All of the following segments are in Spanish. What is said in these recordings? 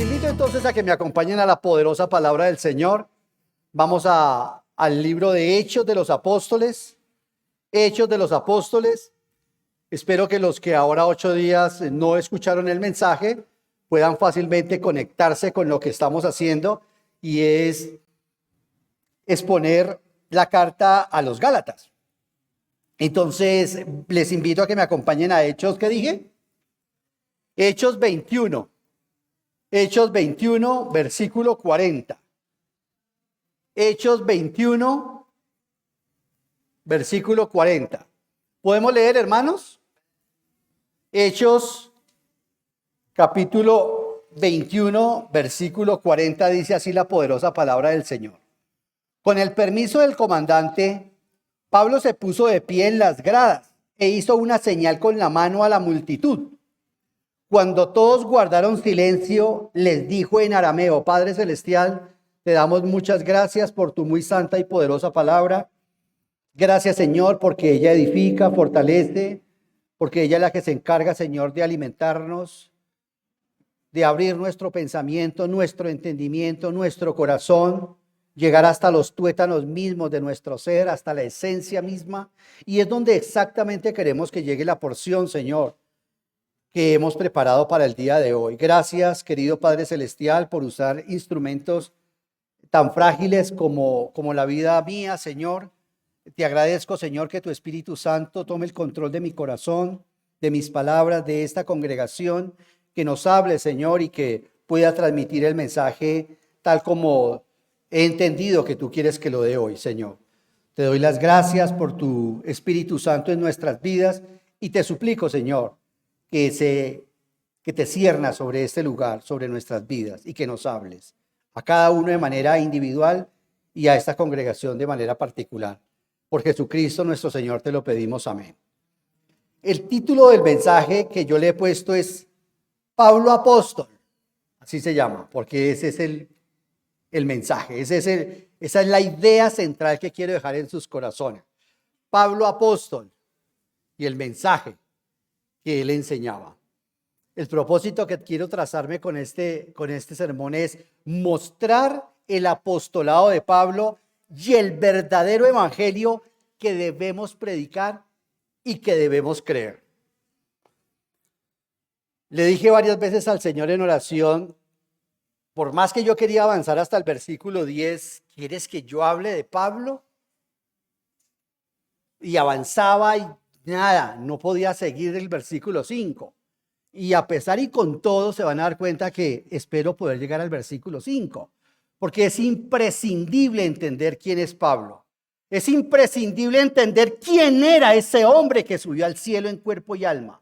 Les invito entonces a que me acompañen a la poderosa palabra del Señor. Vamos al libro de Hechos de los Apóstoles. Hechos de los Apóstoles. Espero que los que ahora 8 días no escucharon el mensaje puedan fácilmente conectarse con lo que estamos haciendo, y es exponer la carta a los Gálatas. Entonces, les invito a que me acompañen a Hechos, ¿qué dije? Hechos 21. Hechos 21, versículo 40. Hechos 21, versículo 40. ¿Podemos leer, hermanos? Hechos, capítulo 21, versículo 40, dice así la poderosa palabra del Señor. Con el permiso del comandante, Pablo se puso de pie en las gradas e hizo una señal con la mano a la multitud. Cuando todos guardaron silencio, les dijo en arameo: Padre Celestial, te damos muchas gracias por tu muy santa y poderosa palabra. Gracias, Señor, porque ella edifica, fortalece, porque ella es la que se encarga, Señor, de alimentarnos, de abrir nuestro pensamiento, nuestro entendimiento, nuestro corazón, llegar hasta los tuétanos mismos de nuestro ser, hasta la esencia misma. Y es donde exactamente queremos que llegue la porción, Señor, que hemos preparado para el día de hoy. Gracias, querido Padre Celestial, por usar instrumentos tan frágiles como la vida mía, Señor. Te agradezco, Señor, que tu Espíritu Santo tome el control de mi corazón, de mis palabras, de esta congregación, que nos hable, Señor, y que pueda transmitir el mensaje tal como he entendido que tú quieres que lo dé hoy, Señor. Te doy las gracias por tu Espíritu Santo en nuestras vidas y te suplico, Señor, que te ciernas sobre este lugar, sobre nuestras vidas, y que nos hables a cada uno de manera individual y a esta congregación de manera particular. Por Jesucristo nuestro Señor te lo pedimos, amén. El título del mensaje que yo le he puesto es Pablo Apóstol. Así se llama, porque ese es el mensaje, esa es la idea central que quiero dejar en sus corazones. Pablo Apóstol y el mensaje que él enseñaba. El propósito que quiero trazarme con este sermón es mostrar el apostolado de Pablo y el verdadero evangelio que debemos predicar y que debemos creer. Le dije varias veces al Señor en oración, por más que yo quería avanzar hasta el versículo 10, ¿quieres que yo hable de Pablo? Y avanzaba y nada, no podía seguir el versículo 5. Y a pesar y con todo se van a dar cuenta que espero poder llegar al versículo 5, porque es imprescindible entender quién es Pablo. Es imprescindible entender quién era ese hombre que subió al cielo en cuerpo y alma.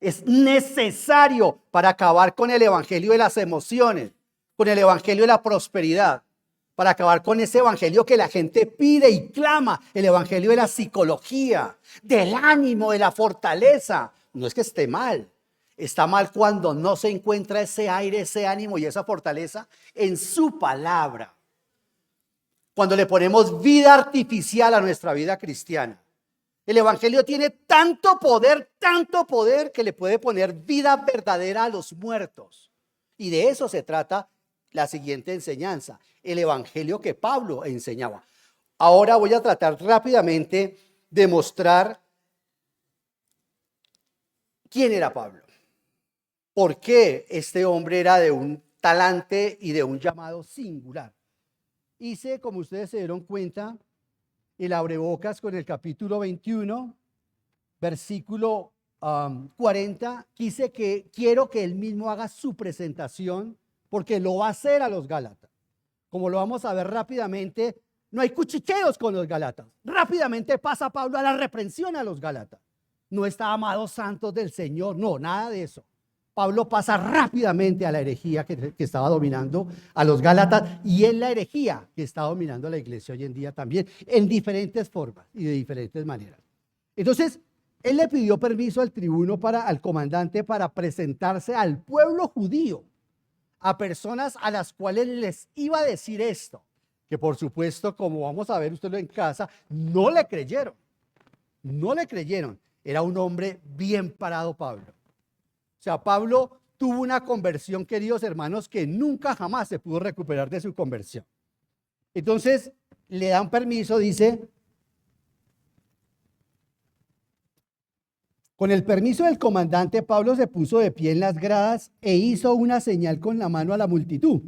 Es necesario para acabar con el evangelio de las emociones, con el evangelio de la prosperidad, para acabar con ese evangelio que la gente pide y clama, el evangelio de la psicología, del ánimo, de la fortaleza. No es que esté mal, está mal cuando no se encuentra ese aire, ese ánimo y esa fortaleza en su palabra. Cuando le ponemos vida artificial a nuestra vida cristiana. El evangelio tiene tanto poder que le puede poner vida verdadera a los muertos. Y de eso se trata la siguiente enseñanza, el evangelio que Pablo enseñaba. Ahora voy a tratar rápidamente de mostrar quién era Pablo. ¿Por qué este hombre era de un talante y de un llamado singular? Hice, como ustedes se dieron cuenta, el abrebocas con el capítulo 21, versículo 40. Quiero que él mismo haga su presentación, porque lo va a hacer a los Gálatas. Como lo vamos a ver rápidamente, no hay cuchicheos con los Gálatas. Rápidamente pasa Pablo a la reprensión a los Gálatas. No está amados santos del Señor, no, nada de eso. Pablo pasa rápidamente a la herejía que estaba dominando a los Gálatas, y es la herejía que está dominando a la iglesia hoy en día también, en diferentes formas y de diferentes maneras. Entonces, él le pidió permiso al tribuno, al comandante, para presentarse al pueblo judío, a personas a las cuales les iba a decir esto, que por supuesto, como vamos a ver ustedes en casa, no le creyeron. No le creyeron. Era un hombre bien parado, Pablo. O sea, Pablo tuvo una conversión, queridos hermanos, que nunca jamás se pudo recuperar de su conversión. Entonces, le dan permiso, dice, con el permiso del comandante, Pablo se puso de pie en las gradas e hizo una señal con la mano a la multitud.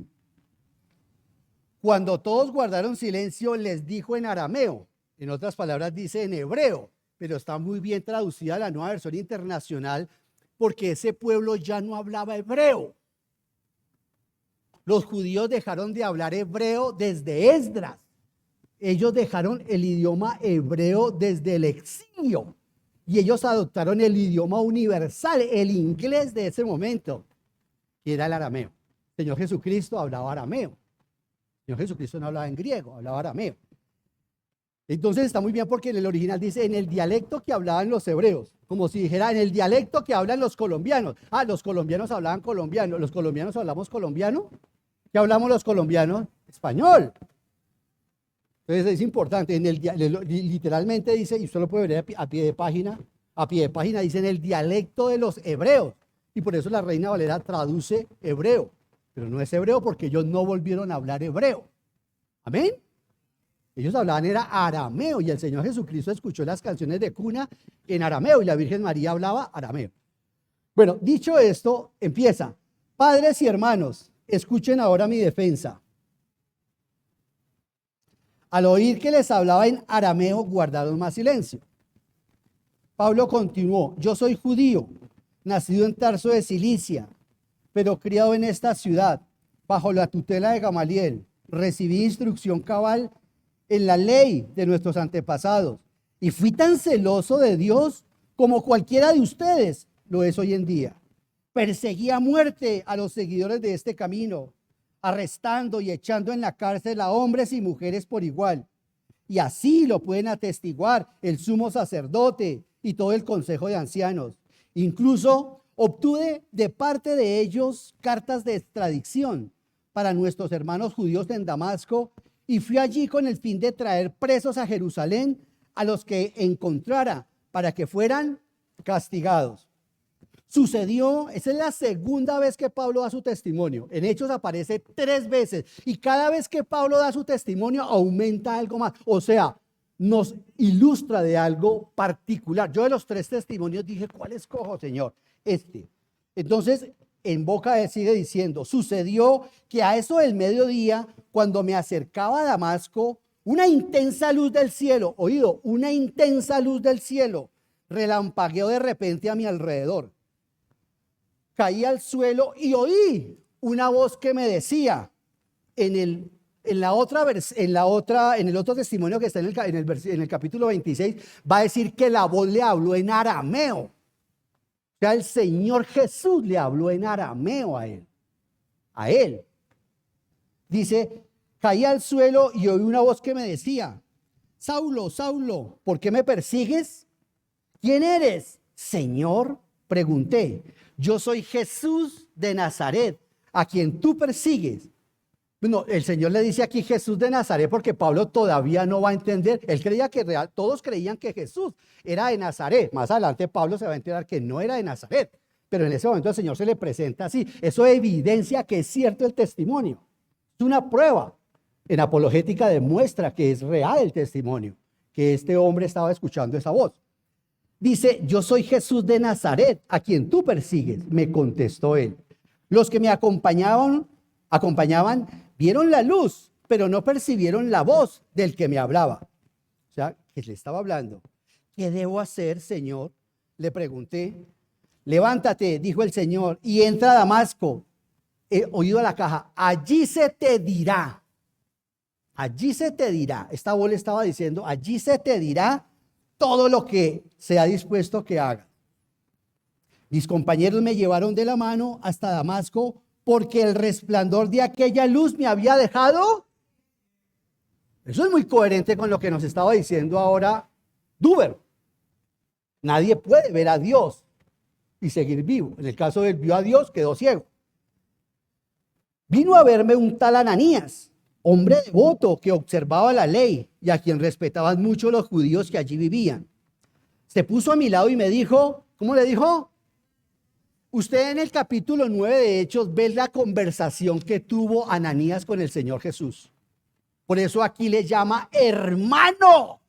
Cuando todos guardaron silencio, les dijo en arameo, en otras palabras dice en hebreo, pero está muy bien traducida la Nueva Versión Internacional, porque ese pueblo ya no hablaba hebreo. Los judíos dejaron de hablar hebreo desde Esdras. Ellos dejaron el idioma hebreo desde el exilio y ellos adoptaron el idioma universal, el inglés de ese momento, que era el arameo. El Señor Jesucristo hablaba arameo. El Señor Jesucristo no hablaba en griego, hablaba arameo. Entonces está muy bien porque en el original dice en el dialecto que hablaban los hebreos, como si dijera en el dialecto que hablan los colombianos. Ah, los colombianos hablaban colombiano, los colombianos hablamos colombiano. ¿Qué hablamos los colombianos? Español. Entonces es importante, literalmente dice, y usted lo puede ver a pie de página dice en el dialecto de los hebreos. Y por eso la Reina Valera traduce hebreo, pero no es hebreo porque ellos no volvieron a hablar hebreo. Amén. Ellos hablaban era arameo y el Señor Jesucristo escuchó las canciones de cuna en arameo y la Virgen María hablaba arameo. Bueno, dicho esto, empieza. Padres y hermanos, escuchen ahora mi defensa. Al oír que les hablaba en arameo, guardaron más silencio. Pablo continuó, yo soy judío, nacido en Tarso de Cilicia, pero criado en esta ciudad, bajo la tutela de Gamaliel. Recibí instrucción cabal en la ley de nuestros antepasados y fui tan celoso de Dios como cualquiera de ustedes lo es hoy en día. Perseguí a muerte a los seguidores de este camino, arrestando y echando en la cárcel a hombres y mujeres por igual. Y así lo pueden atestiguar el sumo sacerdote y todo el consejo de ancianos. Incluso obtuve de parte de ellos cartas de extradición para nuestros hermanos judíos en Damasco y fui allí con el fin de traer presos a Jerusalén a los que encontrara para que fueran castigados. Sucedió, esa es la segunda vez que Pablo da su testimonio. En Hechos aparece 3 veces y cada vez que Pablo da su testimonio aumenta algo más. O sea, nos ilustra de algo particular. Yo de los 3 testimonios dije, ¿cuál escojo, Señor? Este. Entonces, en boca de él sigue diciendo, sucedió que a eso del mediodía, cuando me acercaba a Damasco, una intensa luz del cielo, oído, una intensa luz del cielo, relampagueó de repente a mi alrededor. Caí al suelo y oí una voz que me decía, en el otro testimonio que está en el capítulo 26, va a decir que la voz le habló en arameo. O sea, el Señor Jesús le habló en arameo a él. A él. Dice, caí al suelo y oí una voz que me decía, Saulo, Saulo, ¿por qué me persigues? ¿Quién eres? Señor, pregunté. Yo soy Jesús de Nazaret, a quien tú persigues. Bueno, el Señor le dice aquí Jesús de Nazaret porque Pablo todavía no va a entender. Él creía que todos creían que Jesús era de Nazaret. Más adelante Pablo se va a enterar que no era de Nazaret. Pero en ese momento el Señor se le presenta así. Eso evidencia que es cierto el testimonio. Es una prueba. En apologética demuestra que es real el testimonio, que este hombre estaba escuchando esa voz. Dice, yo soy Jesús de Nazaret, a quien tú persigues, me contestó él. Los que me acompañaban, vieron la luz, pero no percibieron la voz del que me hablaba. O sea, que le estaba hablando. ¿Qué debo hacer, Señor? Le pregunté. Levántate, dijo el Señor, y entra a Damasco. He oído a la caja, allí se te dirá. Allí se te dirá. Esta voz le estaba diciendo, allí se te dirá todo lo que sea dispuesto que haga. Mis compañeros me llevaron de la mano hasta Damasco porque el resplandor de aquella luz me había dejado. Eso es muy coherente con lo que nos estaba diciendo ahora Duber. Nadie puede ver a Dios y seguir vivo. En el caso de él, vio a Dios, quedó ciego. Vino a verme un tal Ananías, hombre devoto que observaba la ley y a quien respetaban mucho los judíos que allí vivían. Se puso a mi lado y me dijo, ¿cómo le dijo? Usted en el capítulo 9 de Hechos ve la conversación que tuvo Ananías con el Señor Jesús. Por eso aquí le llama hermano,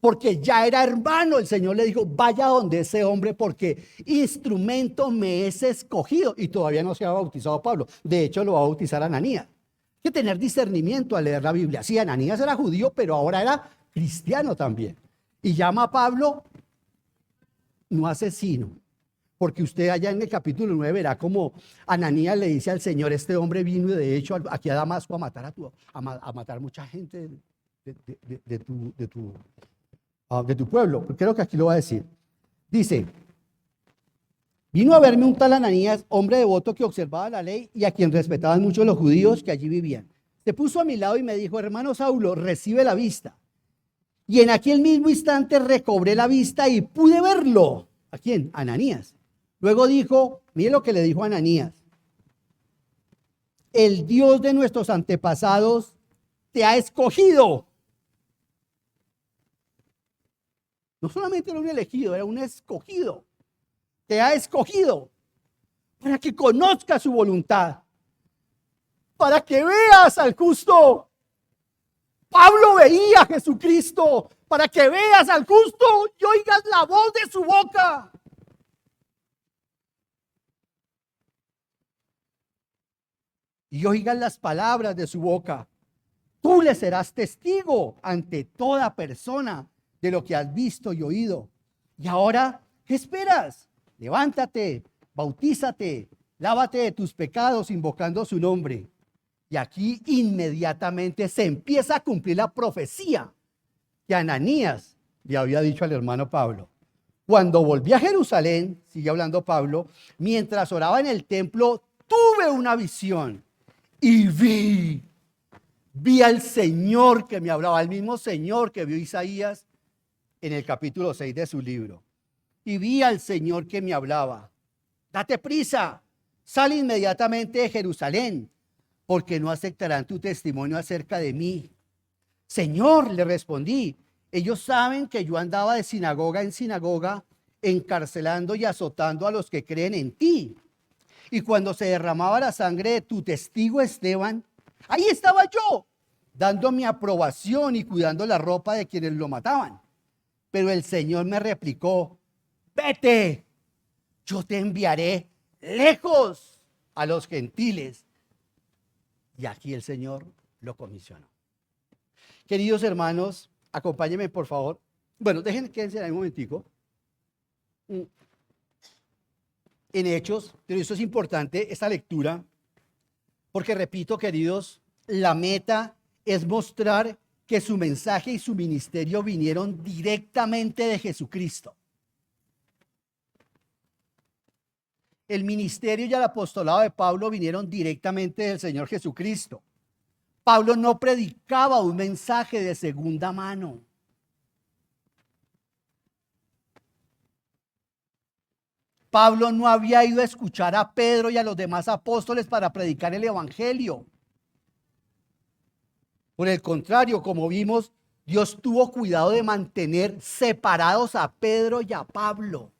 porque ya era hermano. El Señor le dijo, vaya donde ese hombre porque instrumento me es escogido. Y todavía no se ha bautizado Pablo. De hecho, lo va a bautizar Ananías. Hay que tener discernimiento al leer la Biblia. Sí, Ananías era judío, pero ahora era cristiano también. Y llama a Pablo no asesino. Porque usted allá en el capítulo 9 verá como Ananías le dice al Señor, este hombre vino de hecho aquí a Damasco a matar a matar mucha gente de tu pueblo. Creo que aquí lo va a decir. Dice, vino a verme un tal Ananías, hombre devoto que observaba la ley y a quien respetaban mucho los judíos que allí vivían. Se puso a mi lado y me dijo, hermano Saulo, recibe la vista. Y en aquel mismo instante recobré la vista y pude verlo. ¿A quién? Ananías. Luego dijo, mire lo que le dijo a Ananías. El Dios de nuestros antepasados te ha escogido. No solamente era un elegido, era un escogido. Te ha escogido para que conozcas su voluntad, para que veas al justo. Pablo veía a Jesucristo, para que veas al justo y oigas la voz de su boca. Y oigas las palabras de su boca. Tú le serás testigo ante toda persona de lo que has visto y oído. Y ahora, ¿qué esperas? Levántate, bautízate, lávate de tus pecados invocando su nombre. Y aquí inmediatamente se empieza a cumplir la profecía que Ananías le había dicho al hermano Pablo. Cuando volví a Jerusalén, sigue hablando Pablo, mientras oraba en el templo, tuve una visión y vi al Señor que me hablaba, al mismo Señor que vio Isaías en el capítulo 6 de su libro. Y vi al Señor que me hablaba. Date prisa, sal inmediatamente de Jerusalén, porque no aceptarán tu testimonio acerca de mí. Señor, le respondí, ellos saben que yo andaba de sinagoga en sinagoga, encarcelando y azotando a los que creen en ti. Y cuando se derramaba la sangre de tu testigo Esteban, ahí estaba yo, dando mi aprobación y cuidando la ropa de quienes lo mataban. Pero el Señor me replicó, vete, yo te enviaré lejos a los gentiles. Y aquí el Señor lo comisionó. Queridos hermanos, acompáñenme por favor. Bueno, quédense ahí un momentico. En Hechos, pero esto es importante, esta lectura, porque repito, queridos, la meta es mostrar que su mensaje y su ministerio vinieron directamente de Jesucristo. El ministerio y el apostolado de Pablo vinieron directamente del Señor Jesucristo. Pablo no predicaba un mensaje de segunda mano. Pablo no había ido a escuchar a Pedro y a los demás apóstoles para predicar el evangelio. Por el contrario, como vimos, Dios tuvo cuidado de mantener separados a Pedro y a Pablo.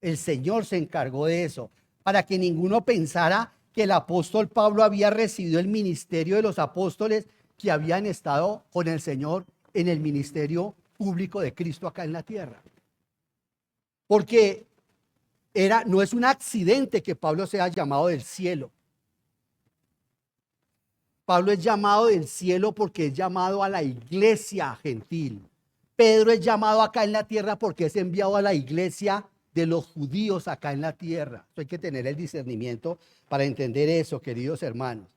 El Señor se encargó de eso, para que ninguno pensara que el apóstol Pablo había recibido el ministerio de los apóstoles que habían estado con el Señor en el ministerio público de Cristo acá en la tierra. Porque no es un accidente que Pablo sea llamado del cielo. Pablo es llamado del cielo porque es llamado a la iglesia gentil. Pedro es llamado acá en la tierra porque es enviado a la iglesia de los judíos acá en la tierra. Hay que tener el discernimiento para entender eso, queridos hermanos.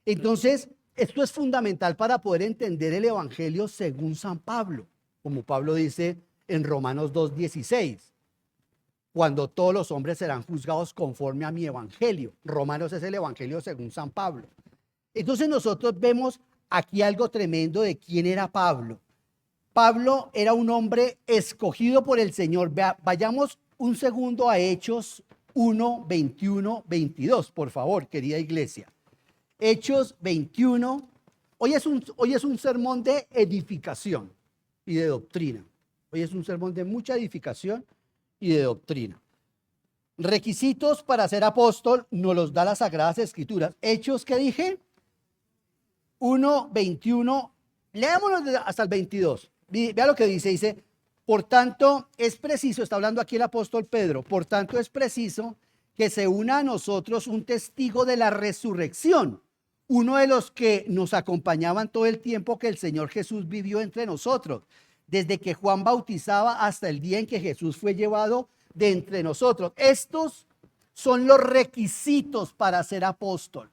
Entonces, esto es fundamental para poder entender el evangelio según San Pablo, como Pablo dice en Romanos 2:16. Cuando todos los hombres serán juzgados conforme a mi evangelio. Romanos es el evangelio según San Pablo. Entonces nosotros vemos aquí algo tremendo de quién era Pablo. Pablo era un hombre escogido por el Señor. Vayamos un segundo a Hechos 1, 21, 22, por favor, querida iglesia. Hechos 21. Hoy es un sermón de edificación y de doctrina. Hoy es un sermón de mucha edificación y de doctrina. Requisitos para ser apóstol nos los da las Sagradas Escrituras. Hechos, ¿qué dije? 1:21. Leámoslo hasta el 22. Vea lo que dice, por tanto es preciso, está hablando aquí el apóstol Pedro, por tanto es preciso que se una a nosotros un testigo de la resurrección, uno de los que nos acompañaban todo el tiempo que el Señor Jesús vivió entre nosotros, desde que Juan bautizaba hasta el día en que Jesús fue llevado de entre nosotros. Estos son los requisitos para ser apóstol.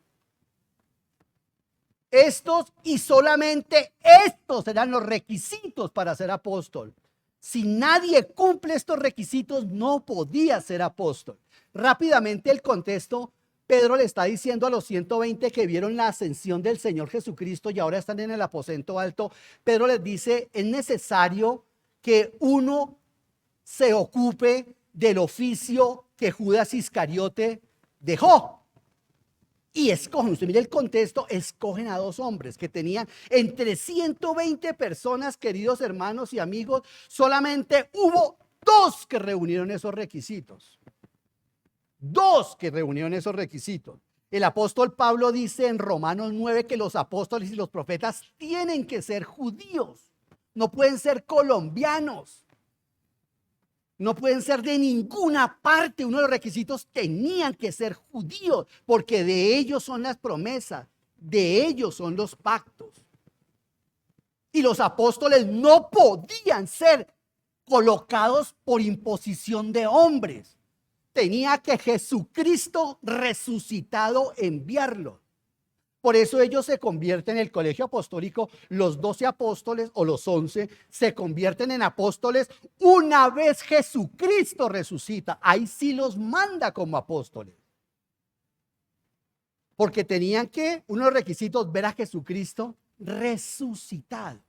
Estos y solamente estos serán los requisitos para ser apóstol. Si nadie cumple estos requisitos, no podía ser apóstol. Rápidamente el contexto, Pedro le está diciendo a los 120 que vieron la ascensión del Señor Jesucristo y ahora están en el aposento alto. Pedro les dice, es necesario que uno se ocupe del oficio que Judas Iscariote dejó. Y escogen, usted mire el contexto, escogen a 2 hombres que tenían entre 120 personas, queridos hermanos y amigos, solamente hubo 2 que reunieron esos requisitos. 2 que reunieron esos requisitos. El apóstol Pablo dice en Romanos 9 que los apóstoles y los profetas tienen que ser judíos, no pueden ser colombianos. No pueden ser de ninguna parte. Uno de los requisitos tenían que ser judíos, porque de ellos son las promesas, de ellos son los pactos. Y los apóstoles no podían ser colocados por imposición de hombres. Tenía que Jesucristo resucitado enviarlos. Por eso ellos se convierten en el colegio apostólico, los 12 apóstoles o los 11 se convierten en apóstoles una vez Jesucristo resucita. Ahí sí los manda como apóstoles. Porque tenían que, uno de los requisitos, ver a Jesucristo resucitado.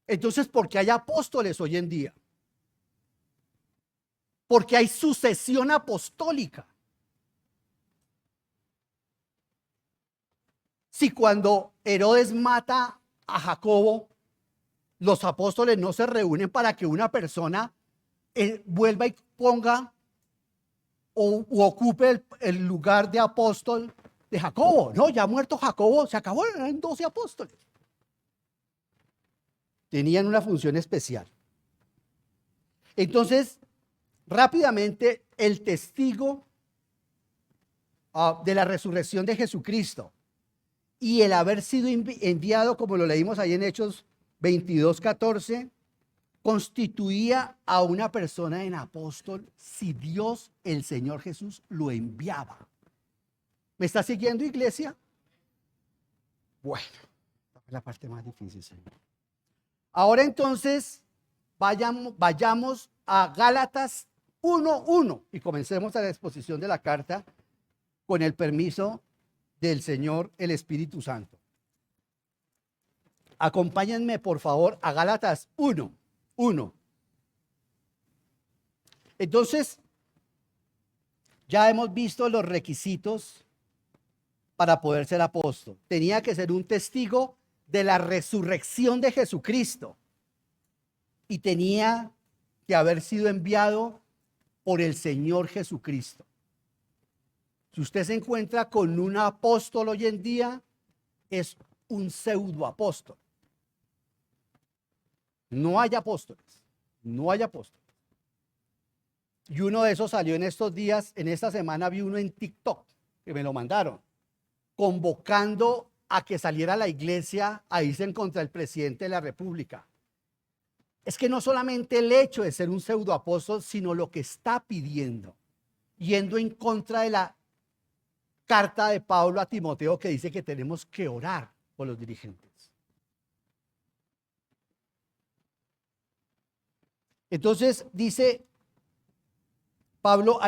Entonces, ¿por qué hay apóstoles hoy en día? Porque hay sucesión apostólica. Si cuando Herodes mata a Jacobo, los apóstoles no se reúnen para que una persona vuelva y ponga o ocupe el lugar de apóstol de Jacobo. No, ya muerto Jacobo, se acabó, eran 12 apóstoles. Tenían una función especial. Entonces, rápidamente, el testigo de la resurrección de Jesucristo y el haber sido enviado, como lo leímos ahí en Hechos 22:14, constituía a una persona en apóstol si Dios, el Señor Jesús, lo enviaba. ¿Me está siguiendo, iglesia? Bueno, la parte más difícil, Señor. Ahora entonces, vayamos a Gálatas 1:1 y comencemos a la exposición de la carta con el permiso del Señor, el Espíritu Santo. Acompáñenme, por favor, a Gálatas 1:1. Entonces, ya hemos visto los requisitos para poder ser apóstol. Tenía que ser un testigo de la resurrección de Jesucristo y tenía que haber sido enviado por el Señor Jesucristo. Si usted se encuentra con un apóstol hoy en día, es un pseudoapóstol. No hay apóstoles, no hay apóstoles. Y uno de esos salió en estos días, en esta semana vi uno en TikTok, que me lo mandaron, convocando a que saliera a la iglesia a irse en contra del presidente de la República. Es que no solamente el hecho de ser un pseudoapóstol, sino lo que está pidiendo, yendo en contra de la carta de Pablo a Timoteo que dice que tenemos que orar por los dirigentes. Entonces dice Pablo,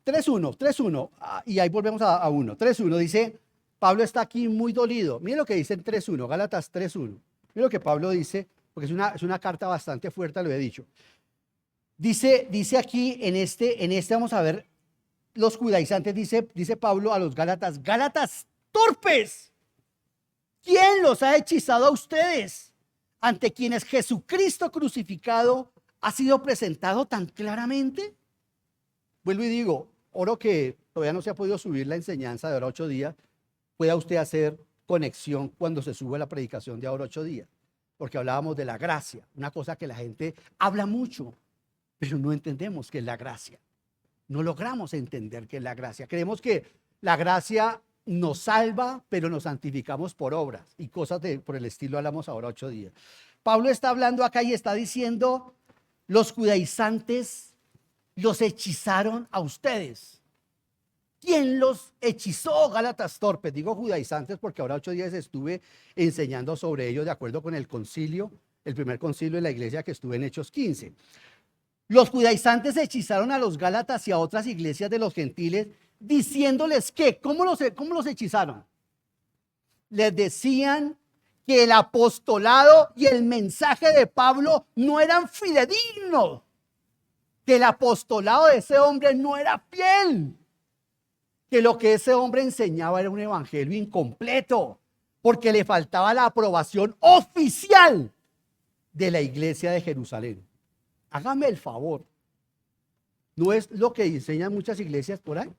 3:1, y ahí volvemos a 1. 3:1 dice, Pablo está aquí muy dolido. Miren lo que dice en 3:1, Gálatas 3:1. Miren lo que Pablo dice, porque es una carta bastante fuerte, lo he dicho. Dice aquí, en este vamos a ver, los judaizantes, dice Pablo a los Gálatas, Gálatas torpes, ¿quién los ha hechizado a ustedes? Ante quienes Jesucristo crucificado ha sido presentado tan claramente. vuelvo y digo, oro que todavía no se ha podido subir la enseñanza de ahora 8 días, pueda usted hacer conexión cuando se sube la predicación de ahora 8 días, porque hablábamos de la gracia, una cosa que la gente habla mucho, pero no entendemos qué es la gracia. No logramos entender qué es la gracia. Creemos que la gracia nos salva, pero nos santificamos por obras y cosas por el estilo hablamos ahora 8 días. Pablo está hablando acá y está diciendo, los judaizantes los hechizaron a ustedes. ¿Quién los hechizó, Gálatas torpes? Digo judaizantes porque ahora 8 días estuve enseñando sobre ellos de acuerdo con el concilio, el primer concilio de la iglesia que estuve en Hechos 15. Los judaizantes hechizaron a los gálatas y a otras iglesias de los gentiles, diciéndoles que, ¿cómo los hechizaron? Les decían que el apostolado y el mensaje de Pablo no eran fidedignos, que el apostolado de ese hombre no era fiel, que lo que ese hombre enseñaba era un evangelio incompleto, porque le faltaba la aprobación oficial de la iglesia de Jerusalén. Hágame el favor, ¿no es lo que enseñan muchas iglesias por ahí?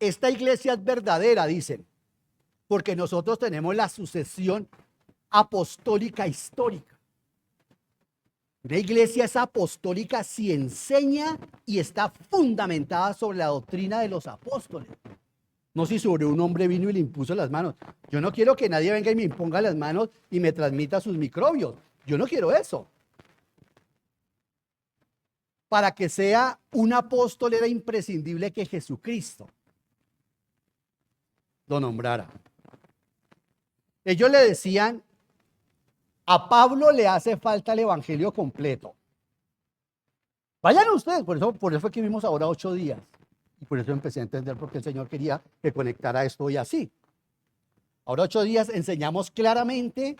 Esta iglesia es verdadera, dicen, porque nosotros tenemos la sucesión apostólica histórica. Una iglesia es apostólica si enseña y está fundamentada sobre la doctrina de los apóstoles. No si sobre un hombre vino y le impuso las manos. Yo no quiero que nadie venga y me imponga las manos y me transmita sus microbios. Yo no quiero eso. Para que sea un apóstol era imprescindible que Jesucristo lo nombrara. Ellos le decían, a Pablo le hace falta el evangelio completo. Vayan ustedes, por eso fue que vimos ahora 8 días. Y por eso empecé a entender por qué el Señor quería que conectara esto hoy así. Ahora 8 días enseñamos claramente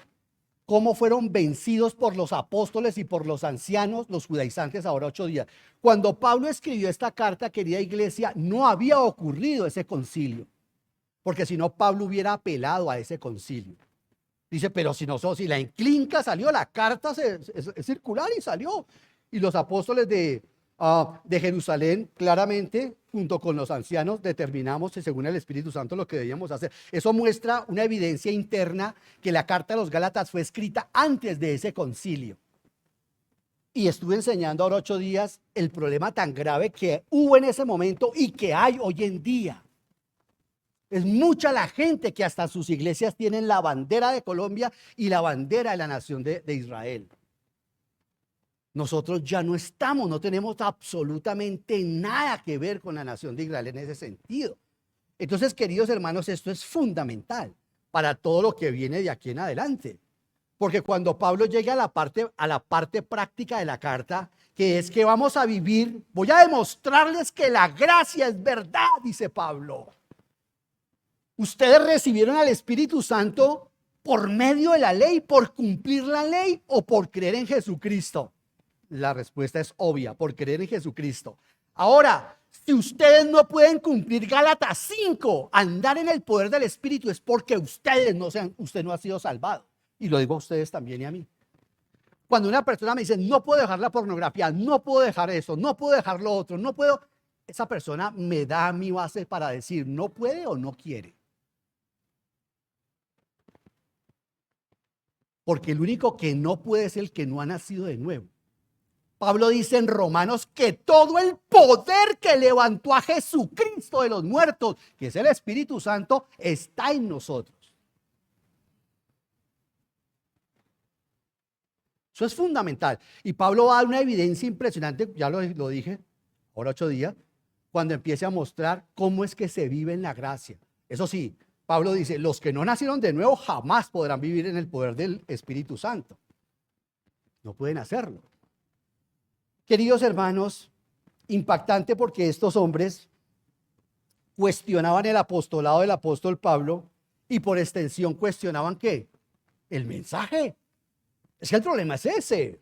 cómo fueron vencidos por los apóstoles y por los ancianos, los judaizantes, ahora 8 días. Cuando Pablo escribió esta carta, querida iglesia, no había ocurrido ese concilio. Porque si no, Pablo hubiera apelado a ese concilio. Dice, pero si la enclinca salió, la carta es circular y salió. Y los apóstoles de Jerusalén, claramente, junto con los ancianos, determinamos, según el Espíritu Santo, lo que debíamos hacer. Eso muestra una evidencia interna que la carta de los Gálatas fue escrita antes de ese concilio. Y estuve enseñando ahora 8 días el problema tan grave que hubo en ese momento y que hay hoy en día. Es mucha la gente que hasta sus iglesias tienen la bandera de Colombia y la bandera de la nación de Israel. Nosotros ya no tenemos absolutamente nada que ver con la nación de Israel en ese sentido. Entonces, queridos hermanos, esto es fundamental para todo lo que viene de aquí en adelante. Porque cuando Pablo llega a la parte práctica de la carta, que es que vamos a vivir, voy a demostrarles que la gracia es verdad, dice Pablo. ¿Ustedes recibieron al Espíritu Santo por medio de la ley, por cumplir la ley o por creer en Jesucristo? La respuesta es obvia, por creer en Jesucristo. Ahora, si ustedes no pueden cumplir Gálatas 5, andar en el poder del Espíritu, es porque usted no ha sido salvado. Y lo digo a ustedes también y a mí. Cuando una persona me dice, no puedo dejar la pornografía, no puedo dejar eso, no puedo dejar lo otro, no puedo, esa persona me da mi base para decir, no puede o no quiere. Porque el único que no puede es el que no ha nacido de nuevo. Pablo dice en Romanos que todo el poder que levantó a Jesucristo de los muertos, que es el Espíritu Santo, está en nosotros. Eso es fundamental. Y Pablo va a dar una evidencia impresionante, ya lo dije, ahora 8 días, cuando empiece a mostrar cómo es que se vive en la gracia. Eso sí, Pablo dice, los que no nacieron de nuevo jamás podrán vivir en el poder del Espíritu Santo. No pueden hacerlo. Queridos hermanos, impactante porque estos hombres cuestionaban el apostolado del apóstol Pablo y por extensión cuestionaban ¿qué? El mensaje. Es que el problema es ese.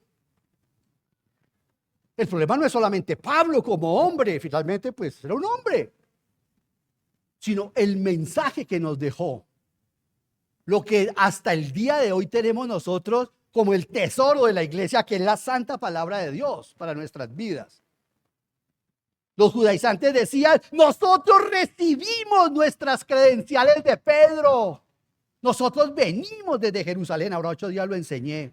El problema no es solamente Pablo como hombre, finalmente pues era un hombre, sino el mensaje que nos dejó. Lo que hasta el día de hoy tenemos nosotros como el tesoro de la iglesia, que es la santa palabra de Dios para nuestras vidas. Los judaizantes decían, nosotros recibimos nuestras credenciales de Pedro. Nosotros venimos desde Jerusalén, ahora 8 días lo enseñé.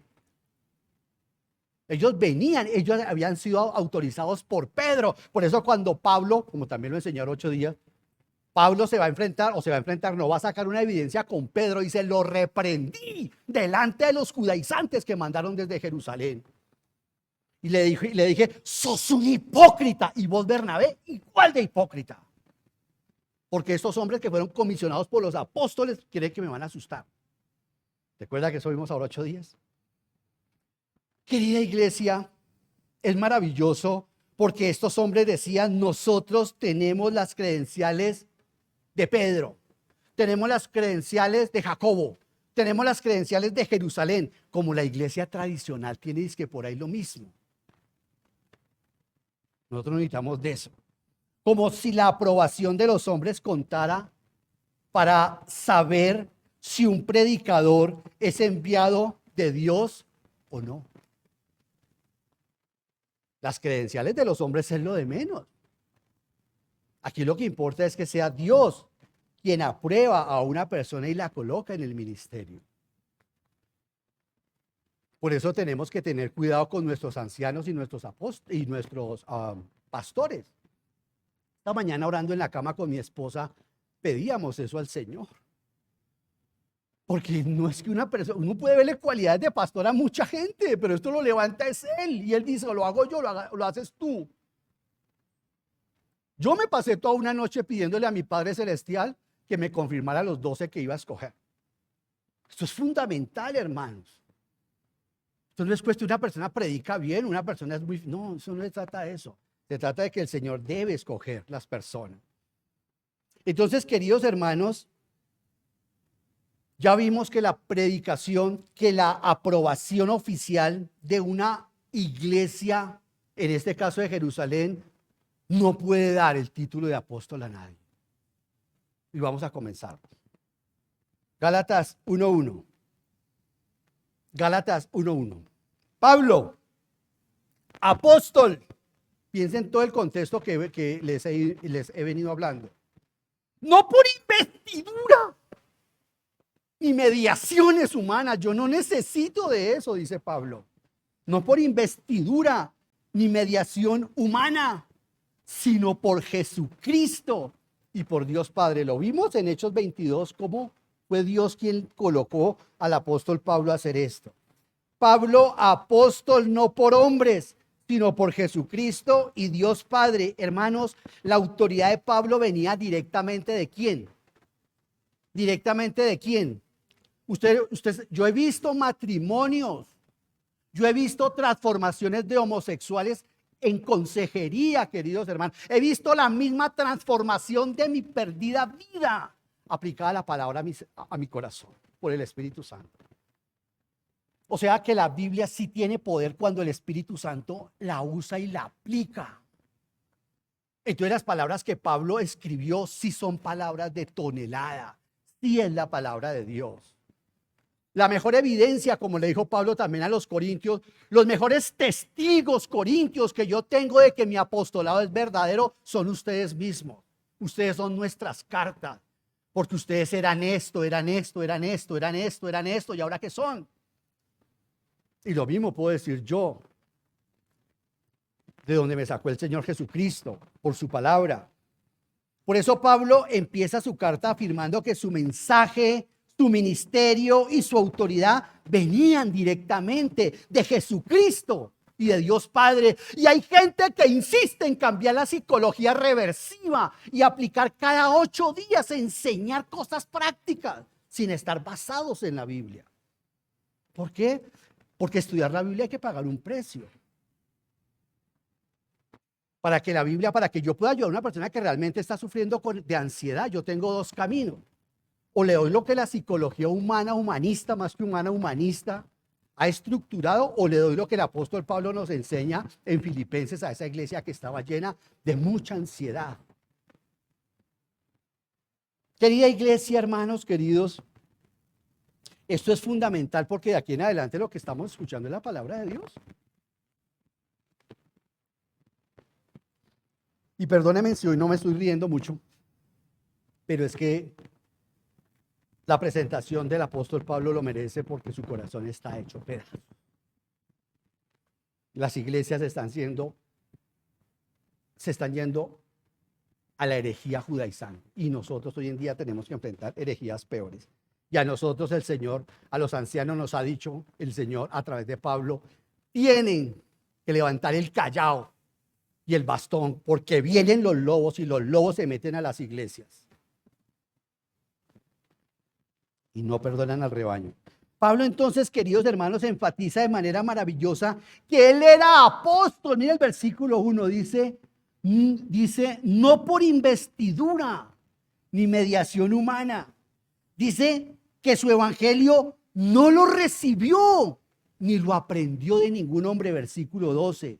Ellos venían, ellos habían sido autorizados por Pedro. Por eso cuando Pablo, como también lo enseñó 8 días, Pablo se va a enfrentar, no va a sacar una evidencia con Pedro, y se lo reprendí delante de los judaizantes que mandaron desde Jerusalén. Y le dije, sos un hipócrita. Y vos, Bernabé, igual de hipócrita. Porque estos hombres que fueron comisionados por los apóstoles creen que me van a asustar. ¿Recuerda que eso vimos ahora 8 días? Querida iglesia, es maravilloso porque estos hombres decían, nosotros tenemos las credenciales de Pedro, tenemos las credenciales de Jacobo, tenemos las credenciales de Jerusalén, como la iglesia tradicional tiene, es que por ahí lo mismo. Nosotros necesitamos de eso. Como si la aprobación de los hombres contara para saber si un predicador es enviado de Dios o no. Las credenciales de los hombres es lo de menos. Aquí lo que importa es que sea Dios quien aprueba a una persona y la coloca en el ministerio. Por eso tenemos que tener cuidado con nuestros ancianos y nuestros apóstoles y nuestros pastores. Esta mañana, orando en la cama con mi esposa, pedíamos eso al Señor. Porque no es que una persona, uno puede verle cualidades de pastor a mucha gente, pero esto lo levanta es Él. Y Él dice, lo hago yo, lo haces tú. Yo me pasé toda una noche pidiéndole a mi Padre Celestial que me confirmara los 12 que iba a escoger. Esto es fundamental, hermanos. Esto no es cuestión de una persona predica bien, una persona es muy... No, eso no se trata de eso. Se trata de que el Señor debe escoger las personas. Entonces, queridos hermanos, ya vimos que la predicación, que la aprobación oficial de una iglesia, en este caso de Jerusalén, no puede dar el título de apóstol a nadie. Y vamos a comenzar. Gálatas 1:1. Gálatas 1:1. Pablo, apóstol. Piensen en todo el contexto que les he venido hablando. No por investidura ni mediaciones humanas. Yo no necesito de eso, dice Pablo. No por investidura ni mediación humana, sino por Jesucristo y por Dios Padre. Lo vimos en Hechos 22, cómo fue Dios quien colocó al apóstol Pablo a hacer esto. Pablo, apóstol no por hombres, sino por Jesucristo y Dios Padre. Hermanos, la autoridad de Pablo venía directamente ¿de quién? ¿Directamente de quién? Yo he visto matrimonios, yo he visto transformaciones de homosexuales en consejería, queridos hermanos. He visto la misma transformación de mi perdida vida aplicada a la palabra a mi corazón por el Espíritu Santo. O sea que la Biblia sí tiene poder cuando el Espíritu Santo la usa y la aplica. Entonces las palabras que Pablo escribió sí son palabras de tonelada, sí es la palabra de Dios. La mejor evidencia, como le dijo Pablo también a los corintios, los mejores testigos corintios que yo tengo de que mi apostolado es verdadero son ustedes mismos. Ustedes son nuestras cartas, porque ustedes eran esto, eran esto, eran esto, eran esto, eran esto, y ahora ¿qué son? Y lo mismo puedo decir yo, de donde me sacó el Señor Jesucristo, por su palabra. Por eso Pablo empieza su carta afirmando que su mensaje, su ministerio y su autoridad venían directamente de Jesucristo y de Dios Padre. Y hay gente que insiste en cambiar la psicología reversiva y aplicar cada 8 días, enseñar cosas prácticas sin estar basados en la Biblia. ¿Por qué? Porque estudiar la Biblia hay que pagar un precio. Para que yo pueda ayudar a una persona que realmente está sufriendo de ansiedad, yo tengo 2 caminos. O le doy lo que la psicología humana, humanista, más que humana, humanista, ha estructurado, o le doy lo que el apóstol Pablo nos enseña en Filipenses a esa iglesia que estaba llena de mucha ansiedad. Querida iglesia, hermanos queridos, Esto es fundamental porque de aquí en adelante lo que estamos escuchando es la palabra de Dios. Y perdónenme si hoy no me estoy riendo mucho, pero es que la presentación del apóstol Pablo lo merece porque su corazón está hecho pedazos. Las iglesias se están yendo a la herejía judaizante y nosotros hoy en día tenemos que enfrentar herejías peores. Y a nosotros el Señor, a los ancianos nos ha dicho el Señor a través de Pablo, tienen que levantar el callado y el bastón porque vienen los lobos y los lobos se meten a las iglesias y no perdonan al rebaño. Pablo entonces, queridos hermanos, enfatiza de manera maravillosa que él era apóstol. Mira el versículo 1, dice, no por investidura ni mediación humana. Dice que su evangelio no lo recibió ni lo aprendió de ningún hombre. Versículo 12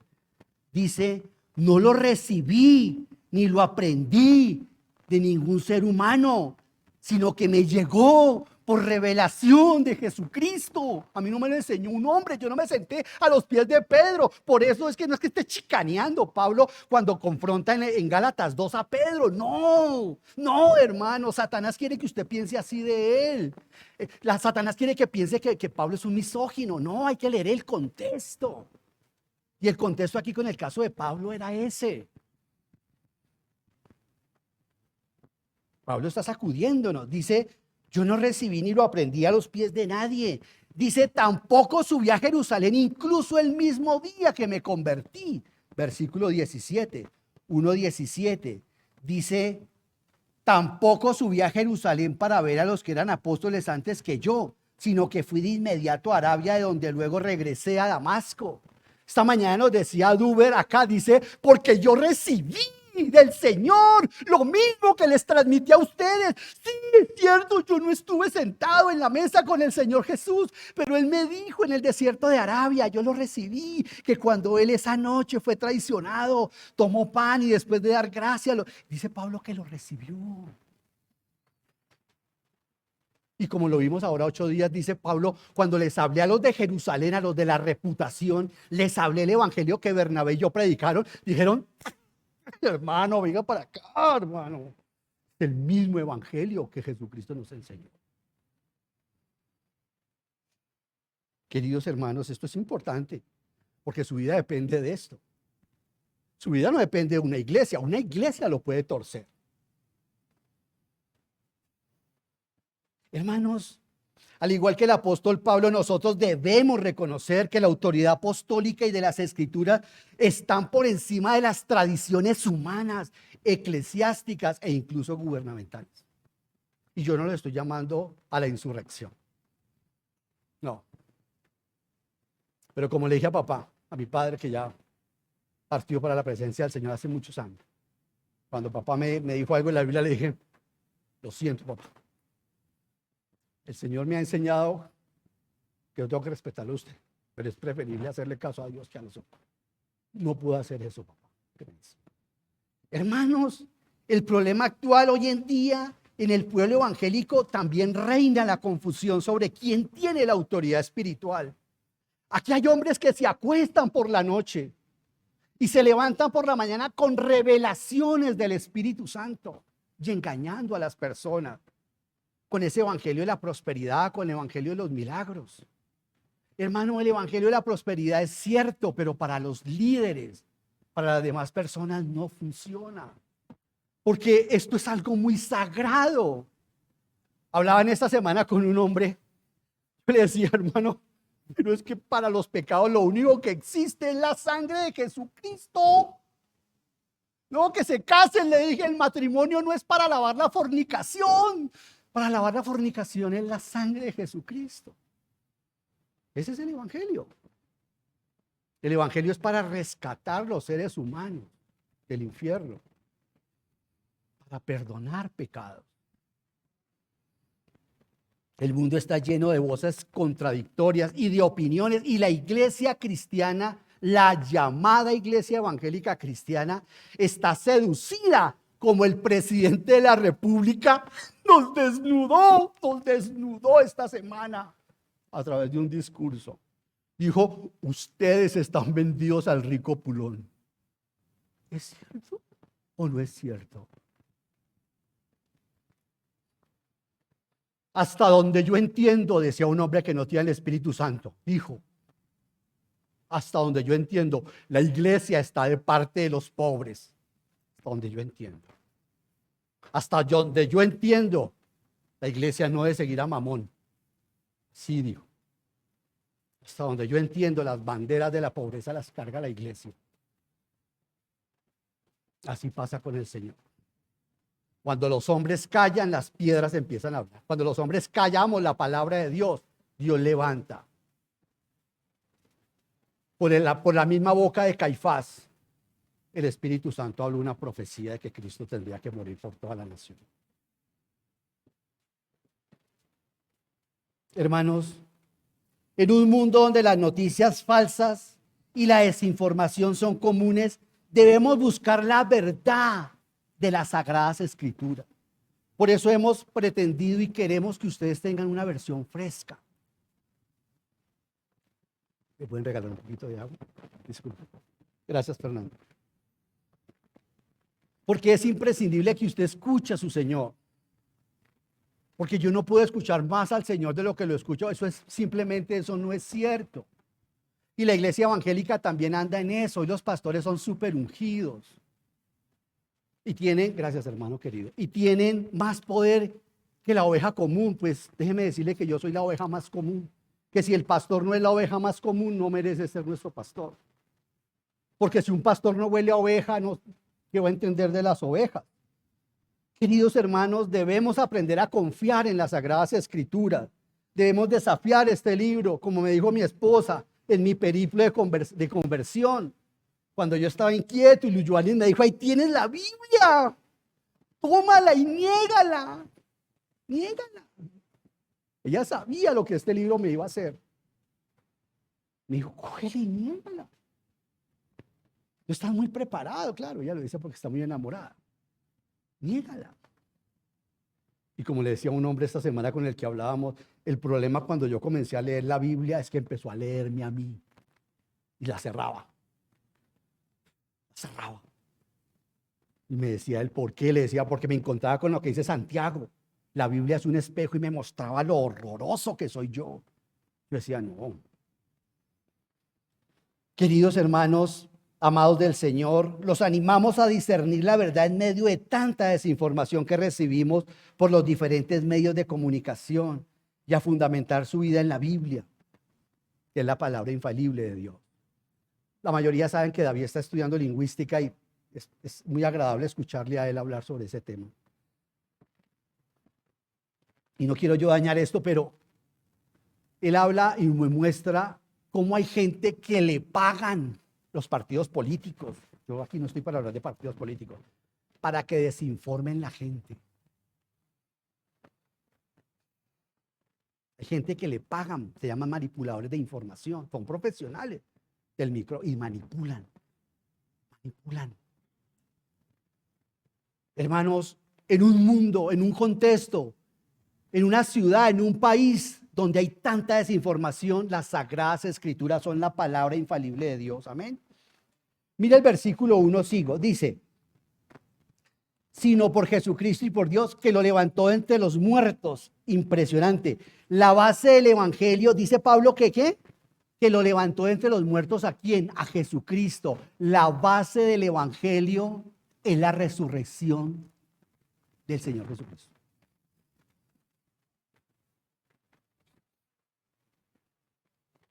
dice, no lo recibí ni lo aprendí de ningún ser humano, sino que me llegó por revelación de Jesucristo. A mí no me lo enseñó un hombre, yo no me senté a los pies de Pedro. Por eso es que no es que esté chicaneando Pablo cuando confronta en Gálatas 2 a Pedro. No, hermano, Satanás quiere que usted piense así de él. Satanás quiere que piense que Pablo es un misógino. No, hay que leer el contexto. Y el contexto aquí con el caso de Pablo era ese. Pablo está sacudiéndonos, dice, yo no recibí ni lo aprendí a los pies de nadie. Dice, tampoco subí a Jerusalén, incluso el mismo día que me convertí. Versículo 17, 1:17. Dice, tampoco subí a Jerusalén para ver a los que eran apóstoles antes que yo, sino que fui de inmediato a Arabia, de donde luego regresé a Damasco. Esta mañana nos decía Duber acá, dice, porque yo recibí del Señor lo mismo que les transmití a ustedes. Sí, es cierto, yo no estuve sentado en la mesa con el Señor Jesús, pero Él me dijo en el desierto de Arabia, yo lo recibí, que cuando Él esa noche fue traicionado, tomó pan y después de dar gracias, dice Pablo que lo recibió. Y como lo vimos ahora 8 días, dice Pablo, cuando les hablé a los de Jerusalén, a los de la reputación, les hablé el evangelio que Bernabé y yo predicaron, dijeron, hermano, venga para acá, hermano. El mismo evangelio que Jesucristo nos enseñó. Queridos hermanos, esto es importante, porque su vida depende de esto. Su vida no depende de una iglesia lo puede torcer. Hermanos, al igual que el apóstol Pablo, nosotros debemos reconocer que la autoridad apostólica y de las escrituras están por encima de las tradiciones humanas, eclesiásticas e incluso gubernamentales. Y yo no le estoy llamando a la insurrección. No. Pero como le dije a papá, a mi padre que ya partió para la presencia del Señor hace muchos años, cuando papá me dijo algo en la Biblia, le dije, lo siento, papá. El Señor me ha enseñado que yo tengo que respetarlo a usted, pero es preferible hacerle caso a Dios que a nosotros. No puedo hacer eso, papá. Hermanos, el problema actual hoy en día en el pueblo evangélico también reina la confusión sobre quién tiene la autoridad espiritual. Aquí hay hombres que se acuestan por la noche y se levantan por la mañana con revelaciones del Espíritu Santo y engañando a las personas con ese evangelio de la prosperidad, con el evangelio de los milagros. Hermano, el evangelio de la prosperidad es cierto, pero para los líderes, para las demás personas no funciona. Porque esto es algo muy sagrado. Hablaba en esta semana con un hombre, yo le decía, hermano, pero es que para los pecados lo único que existe es la sangre de Jesucristo. No, que se casen, le dije, el matrimonio no es para lavar la fornicación. Para lavar la fornicación es la sangre de Jesucristo. Ese es el evangelio. El evangelio es para rescatar los seres humanos del infierno, para perdonar pecados. El mundo está lleno de voces contradictorias y de opiniones, y la iglesia cristiana, la llamada iglesia evangélica cristiana, está seducida como el presidente de la República nos desnudó esta semana. a través de un discurso. Dijo, ustedes están vendidos al rico Pulón. ¿Es cierto o no es cierto? Hasta donde yo entiendo, decía un hombre que no tiene el Espíritu Santo, dijo, hasta donde yo entiendo, la iglesia está de parte de los pobres. Hasta donde yo entiendo. Hasta donde yo entiendo, la iglesia no debe seguir a Mamón. Sí, dijo. Hasta donde yo entiendo, las banderas de la pobreza las carga la iglesia. Así pasa con el Señor. Cuando los hombres callan, las piedras empiezan a hablar. Cuando los hombres callamos la palabra de Dios, Dios levanta. Por la misma boca de Caifás, el Espíritu Santo habló una profecía de que Cristo tendría que morir por toda la nación. Hermanos, en un mundo donde las noticias falsas y la desinformación son comunes, debemos buscar la verdad de las Sagradas Escrituras. Por eso hemos pretendido y queremos que ustedes tengan una versión fresca. ¿Me pueden regalar un poquito de agua? Disculpe. Gracias, Fernando. Porque es imprescindible que usted escuche a su Señor. Porque yo no puedo escuchar más al Señor de lo que lo escucho. Eso no es cierto. Y la iglesia evangélica también anda en eso. Y los pastores son súper ungidos. Y tienen, gracias hermano querido, y tienen más poder que la oveja común. Pues déjeme decirle que yo soy la oveja más común. Que si el pastor no es la oveja más común, no merece ser nuestro pastor. Porque si un pastor no huele a oveja, no, ¿qué va a entender de las ovejas? Queridos hermanos, debemos aprender a confiar en las Sagradas Escrituras. Debemos desafiar este libro, como me dijo mi esposa, en mi periplo de conversión. Cuando yo estaba inquieto y Luyuani me dijo, ahí tienes la Biblia, tómala y niégala. Ella sabía lo que este libro me iba a hacer. Me dijo, cógela y niégala. Tú estás muy preparado, claro, ella lo dice porque está muy enamorada. Niégala. Y como le decía a un hombre esta semana con el que hablábamos, el problema cuando yo comencé a leer la Biblia es que empezó a leerme a mí y la cerraba. Y me decía el por qué, le decía porque me encontraba con lo que dice Santiago. La Biblia es un espejo y me mostraba lo horroroso que soy yo. Yo decía, no. Queridos hermanos, amados del Señor, los animamos a discernir la verdad en medio de tanta desinformación que recibimos por los diferentes medios de comunicación y a fundamentar su vida en la Biblia, que es la palabra infalible de Dios. La mayoría saben que David está estudiando lingüística y es muy agradable escucharle a él hablar sobre ese tema. Y no quiero yo dañar esto, pero él habla y me muestra cómo hay gente que le pagan los partidos políticos. Yo aquí no estoy para hablar de partidos políticos, para que desinformen la gente. Hay gente que le pagan, se llaman manipuladores de información, son profesionales del micro y manipulan. Hermanos, en un mundo, en un contexto, en una ciudad, en un país donde hay tanta desinformación, las Sagradas Escrituras son la palabra infalible de Dios. Amén. Mira el versículo 1, sigo. Dice, sino por Jesucristo y por Dios que lo levantó entre los muertos. Impresionante. La base del evangelio, dice Pablo que ¿qué? Que lo levantó entre los muertos. ¿A quién? A Jesucristo. La base del evangelio es la resurrección del Señor Jesucristo.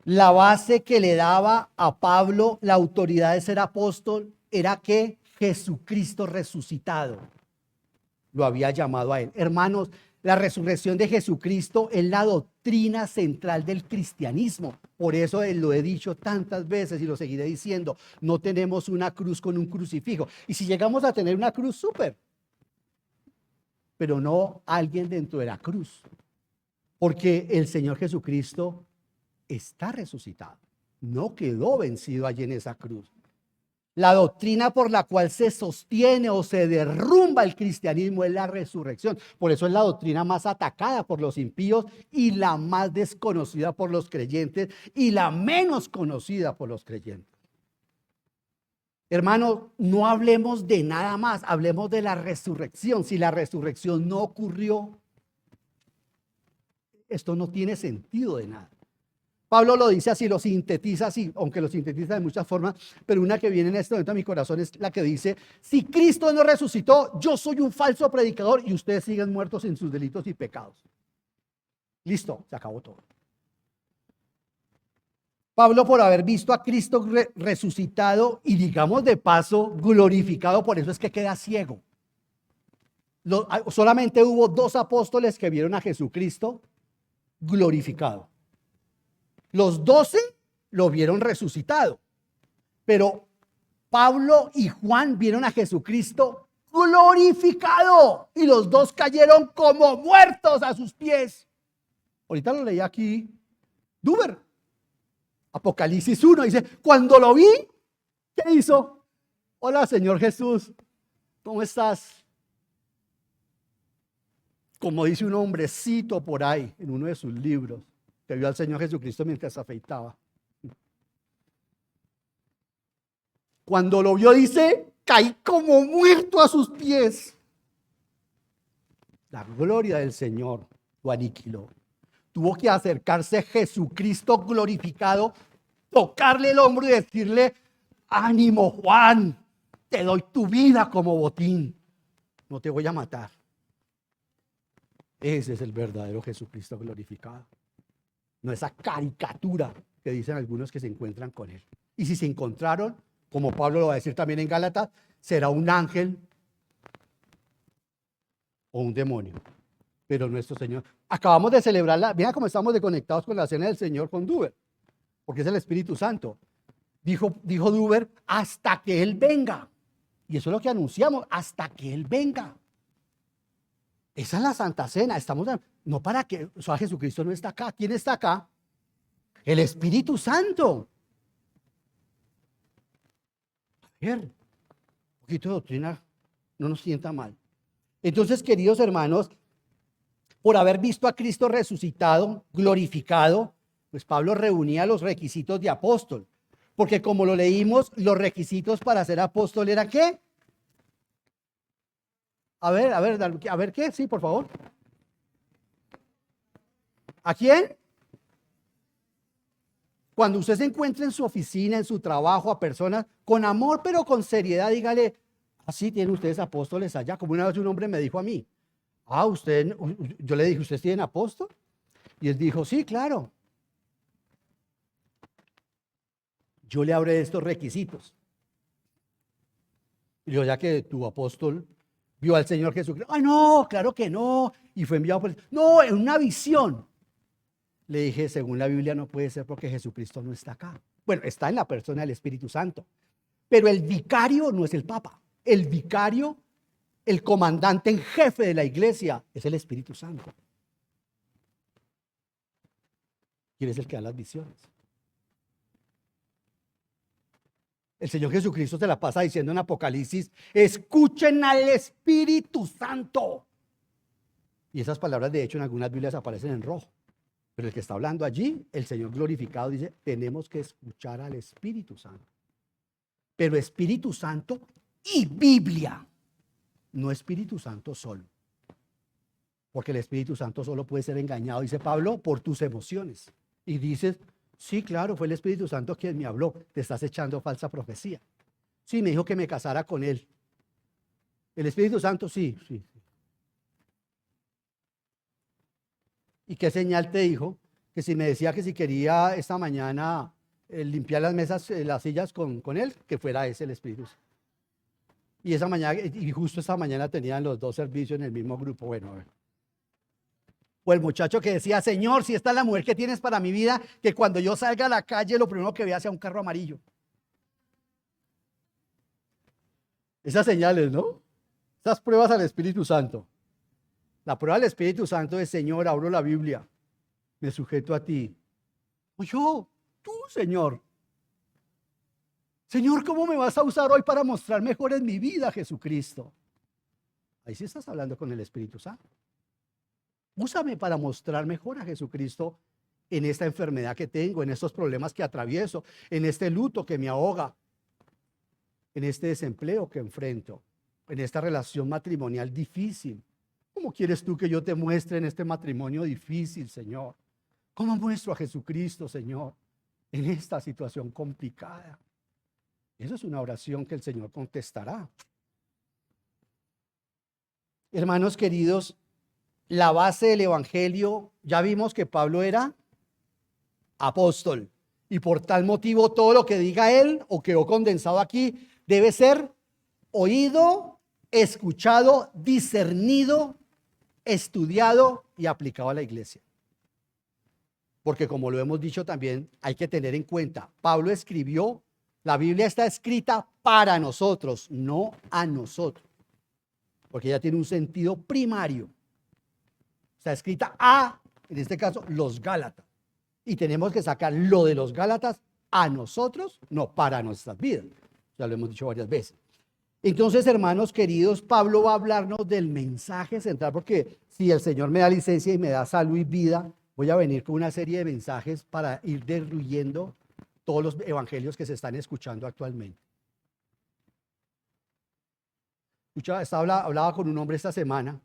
La base que le daba a Pablo la autoridad de ser apóstol era que Jesucristo resucitado lo había llamado a él. Hermanos, la resurrección de Jesucristo es la doctrina central del cristianismo. Por eso lo he dicho tantas veces y lo seguiré diciendo. No tenemos una cruz con un crucifijo. Y si llegamos a tener una cruz, súper. Pero no alguien dentro de la cruz. Porque el Señor Jesucristo está resucitado. No quedó vencido allí en esa cruz. La doctrina por la cual se sostiene o se derrumba el cristianismo es la resurrección. Por eso es la doctrina más atacada por los impíos y la más desconocida por los creyentes y la menos conocida por los creyentes. Hermanos, no hablemos de nada más, hablemos de la resurrección. Si la resurrección no ocurrió, esto no tiene sentido de nada. Pablo lo dice así, lo sintetiza así, aunque lo sintetiza de muchas formas, pero una que viene en este momento a mi corazón es la que dice: si Cristo no resucitó, yo soy un falso predicador y ustedes siguen muertos en sus delitos y pecados. Listo, se acabó todo. Pablo, por haber visto a Cristo resucitado y, digamos de paso, glorificado, por eso es que queda ciego. Solamente hubo 2 apóstoles que vieron a Jesucristo glorificado. Los 12 lo vieron resucitado, pero Pablo y Juan vieron a Jesucristo glorificado y los 2 cayeron como muertos a sus pies. Ahorita lo leí aquí, Duber. Apocalipsis 1 dice: cuando lo vi, ¿qué hizo? Hola, Señor Jesús, ¿cómo estás? Como dice un hombrecito por ahí en uno de sus libros, que vio al Señor Jesucristo mientras se afeitaba. Cuando lo vio, dice, caí como muerto a sus pies. La gloria del Señor lo aniquiló. Tuvo que acercarse Jesucristo glorificado, tocarle el hombro y decirle: ánimo, Juan, te doy tu vida como botín, no te voy a matar. Ese es el verdadero Jesucristo glorificado, no esa caricatura que dicen algunos que se encuentran con él. Y si se encontraron, como Pablo lo va a decir también en Gálatas, será un ángel o un demonio. Pero nuestro Señor, acabamos de celebrarla, vean cómo estamos desconectados con la cena del Señor con Duber, porque es el Espíritu Santo. Dijo Duber: hasta que Él venga. Y eso es lo que anunciamos, hasta que Él venga. Esa es la Santa Cena. Estamos no para que, o sea, Jesucristo no está acá. ¿Quién está acá? El Espíritu Santo. A ver, un poquito de doctrina no nos sienta mal. Entonces, queridos hermanos, por haber visto a Cristo resucitado, glorificado, pues Pablo reunía los requisitos de apóstol. Porque como lo leímos, los requisitos para ser apóstol era ¿qué? A ver, ¿qué? Sí, por favor. ¿A quién? Cuando usted se encuentra en su oficina, en su trabajo, a personas con amor, pero con seriedad, dígale: así tienen ustedes apóstoles allá. Como una vez un hombre me dijo a mí: yo le dije, ¿ustedes tienen apóstol? Y él dijo: sí, claro. Yo le hablé de estos requisitos. Y yo, ya que tu apóstol vio al Señor Jesucristo. ¡Ay, no! Claro que no. Y fue enviado por él. No, en una visión. Le dije: según la Biblia no puede ser, porque Jesucristo no está acá. Bueno, está en la persona del Espíritu Santo. Pero el vicario no es el Papa. El vicario, el comandante en jefe de la iglesia, es el Espíritu Santo. ¿Quién es el que da las visiones? El Señor Jesucristo se la pasa diciendo en Apocalipsis: escuchen al Espíritu Santo. Y esas palabras, de hecho, en algunas Biblias aparecen en rojo. Pero el que está hablando allí, el Señor glorificado, dice: tenemos que escuchar al Espíritu Santo. Pero Espíritu Santo y Biblia, no Espíritu Santo solo. Porque el Espíritu Santo solo puede ser engañado, dice Pablo, por tus emociones. Y dices: sí, claro, fue el Espíritu Santo quien me habló. Te estás echando falsa profecía. Sí, me dijo que me casara con él. El Espíritu Santo, sí. ¿Y qué señal te dijo? Que si me decía que si quería esta mañana limpiar las mesas, las sillas con él, que fuera ese el Espíritu Santo. Y justo esta mañana tenían los 2 servicios en el mismo grupo. Bueno, a ver. O el muchacho que decía: Señor, si esta es la mujer que tienes para mi vida, que cuando yo salga a la calle lo primero que vea sea un carro amarillo. Esas señales, ¿no? Esas pruebas al Espíritu Santo. La prueba del Espíritu Santo es: Señor, abro la Biblia, me sujeto a ti. O yo, tú, Señor. Señor, ¿cómo me vas a usar hoy para mostrar mejor en mi vida, Jesucristo? Ahí sí estás hablando con el Espíritu Santo. Úsame para mostrar mejor a Jesucristo en esta enfermedad que tengo, en estos problemas que atravieso, en este luto que me ahoga, en este desempleo que enfrento, en esta relación matrimonial difícil. ¿Cómo quieres tú que yo te muestre en este matrimonio difícil, Señor? ¿Cómo muestro a Jesucristo, Señor, en esta situación complicada? Eso es una oración que el Señor contestará. Hermanos queridos, la base del evangelio, ya vimos que Pablo era apóstol y por tal motivo todo lo que diga él o quedó condensado aquí debe ser oído, escuchado, discernido, estudiado y aplicado a la iglesia. Porque como lo hemos dicho también, hay que tener en cuenta, Pablo escribió, la Biblia está escrita para nosotros, no a nosotros, porque ella tiene un sentido primario. Está escrita a, en este caso, los Gálatas. Y tenemos que sacar lo de los Gálatas a nosotros, no para nuestras vidas. Ya lo hemos dicho varias veces. Entonces, hermanos queridos, Pablo va a hablarnos del mensaje central, porque si el Señor me da licencia y me da salud y vida, voy a venir con una serie de mensajes para ir derruyendo todos los evangelios que se están escuchando actualmente. Hablaba con un hombre esta semana.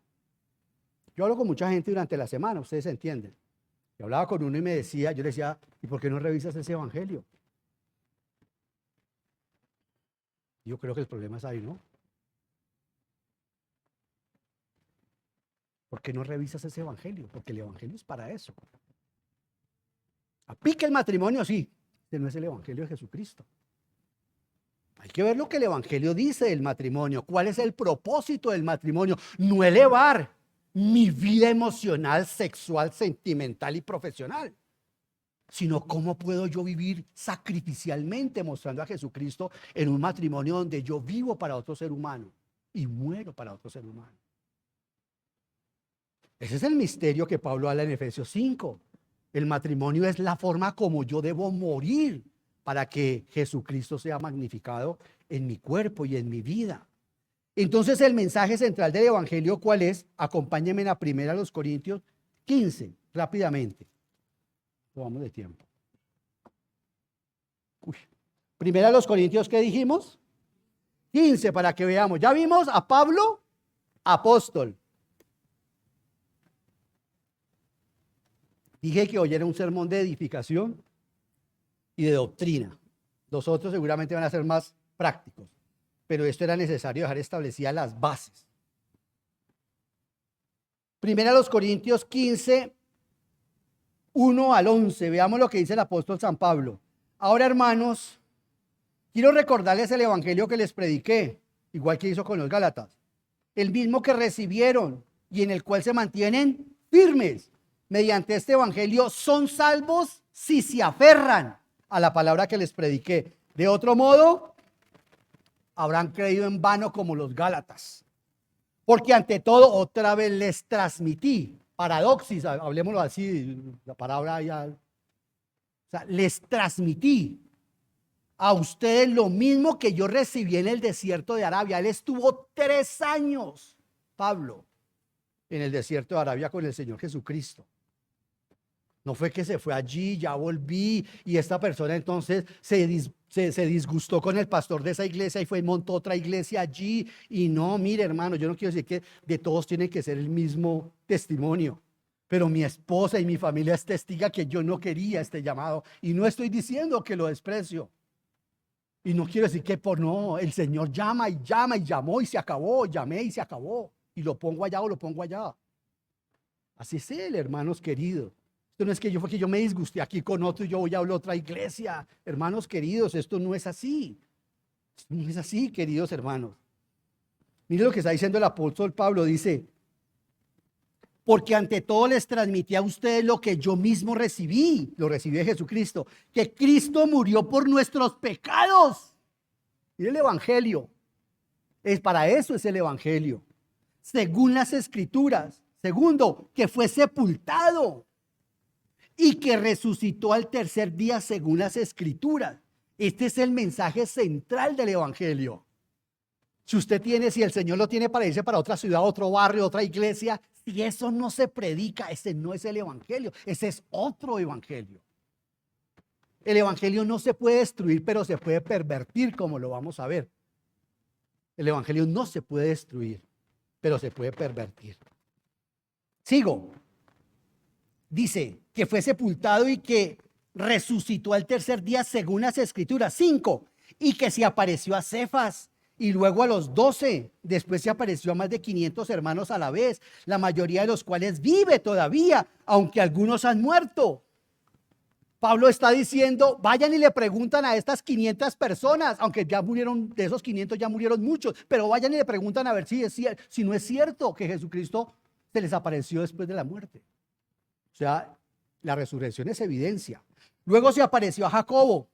Yo hablo con mucha gente durante la semana, ustedes entienden. Yo hablaba con uno y me decía, yo le decía, ¿y por qué no revisas ese evangelio? Yo creo que el problema es ahí, ¿no? ¿Por qué no revisas ese evangelio? Porque el evangelio es para eso. ¿Aplica el matrimonio? Sí. Este no es el evangelio de Jesucristo. Hay que ver lo que el evangelio dice del matrimonio. ¿Cuál es el propósito del matrimonio? No elevar mi vida emocional, sexual, sentimental y profesional, sino cómo puedo yo vivir sacrificialmente mostrando a Jesucristo en un matrimonio donde yo vivo para otro ser humano y muero para otro ser humano. Ese es el misterio que Pablo habla en Efesios 5. El matrimonio es la forma como yo debo morir para que Jesucristo sea magnificado en mi cuerpo y en mi vida. Entonces el mensaje central del evangelio, ¿cuál es? Acompáñenme a 1 Corintios 15, rápidamente. Vamos de tiempo. 1 Corintios, ¿qué dijimos? 15, para que veamos. Ya vimos a Pablo, apóstol. Dije que hoy era un sermón de edificación y de doctrina. Los otros seguramente van a ser más prácticos, pero esto era necesario dejar establecidas las bases. 1 Corintios 15, 1 al 11. Veamos lo que dice el apóstol San Pablo. Ahora, hermanos, quiero recordarles el evangelio que les prediqué, igual que hizo con los Gálatas, el mismo que recibieron y en el cual se mantienen firmes. Mediante este evangelio son salvos si se aferran a la palabra que les prediqué. De otro modo, habrán creído en vano como los Gálatas. Porque ante todo, otra vez les transmití, paradoxis, hablemoslo así, la palabra ya, o sea, les transmití a ustedes lo mismo que yo recibí en el desierto de Arabia. Él estuvo 3 años, Pablo, en el desierto de Arabia con el Señor Jesucristo. No fue que se fue allí, ya volví, y esta persona entonces se disgustó con el pastor de esa iglesia y fue y montó otra iglesia allí. Y no, mire, hermano, yo no quiero decir que de todos tiene que ser el mismo testimonio, pero mi esposa y mi familia es testiga que yo no quería este llamado y no estoy diciendo que lo desprecio. Y no quiero decir que no, el Señor llama y llama y llamó y se acabó, llamé y se acabó, y lo pongo allá o lo pongo allá. Así es él, hermanos queridos. Esto no es que yo me disgusté aquí con otro y yo voy a otra iglesia. Hermanos queridos, esto no es así. Esto no es así, queridos hermanos. Mire lo que está diciendo el apóstol Pablo, dice, porque ante todo les transmití a ustedes lo que yo mismo recibí, lo recibí de Jesucristo, que Cristo murió por nuestros pecados. Mire el evangelio, para eso es el evangelio, según las escrituras. Segundo, que fue sepultado y que resucitó al tercer día según las escrituras. Este es el mensaje central del evangelio. Si el Señor lo tiene para irse para otra ciudad, otro barrio, otra iglesia, si eso no se predica, ese no es el evangelio, ese es otro evangelio. El evangelio no se puede destruir, pero se puede pervertir, como lo vamos a ver. El evangelio no se puede destruir, pero se puede pervertir. Sigo. Dice que fue sepultado y que resucitó al tercer día según las escrituras. 5. Y que se apareció a Cefas y luego a los 12. Después se apareció a más de 500 hermanos a la vez, la mayoría de los cuales vive todavía, aunque algunos han muerto. Pablo está diciendo, vayan y le preguntan a estas 500 personas, aunque ya murieron, de esos 500 ya murieron muchos, pero vayan y le preguntan a ver si no es cierto que Jesucristo se les apareció después de la muerte. O sea, la resurrección es evidencia. Luego se apareció a Jacobo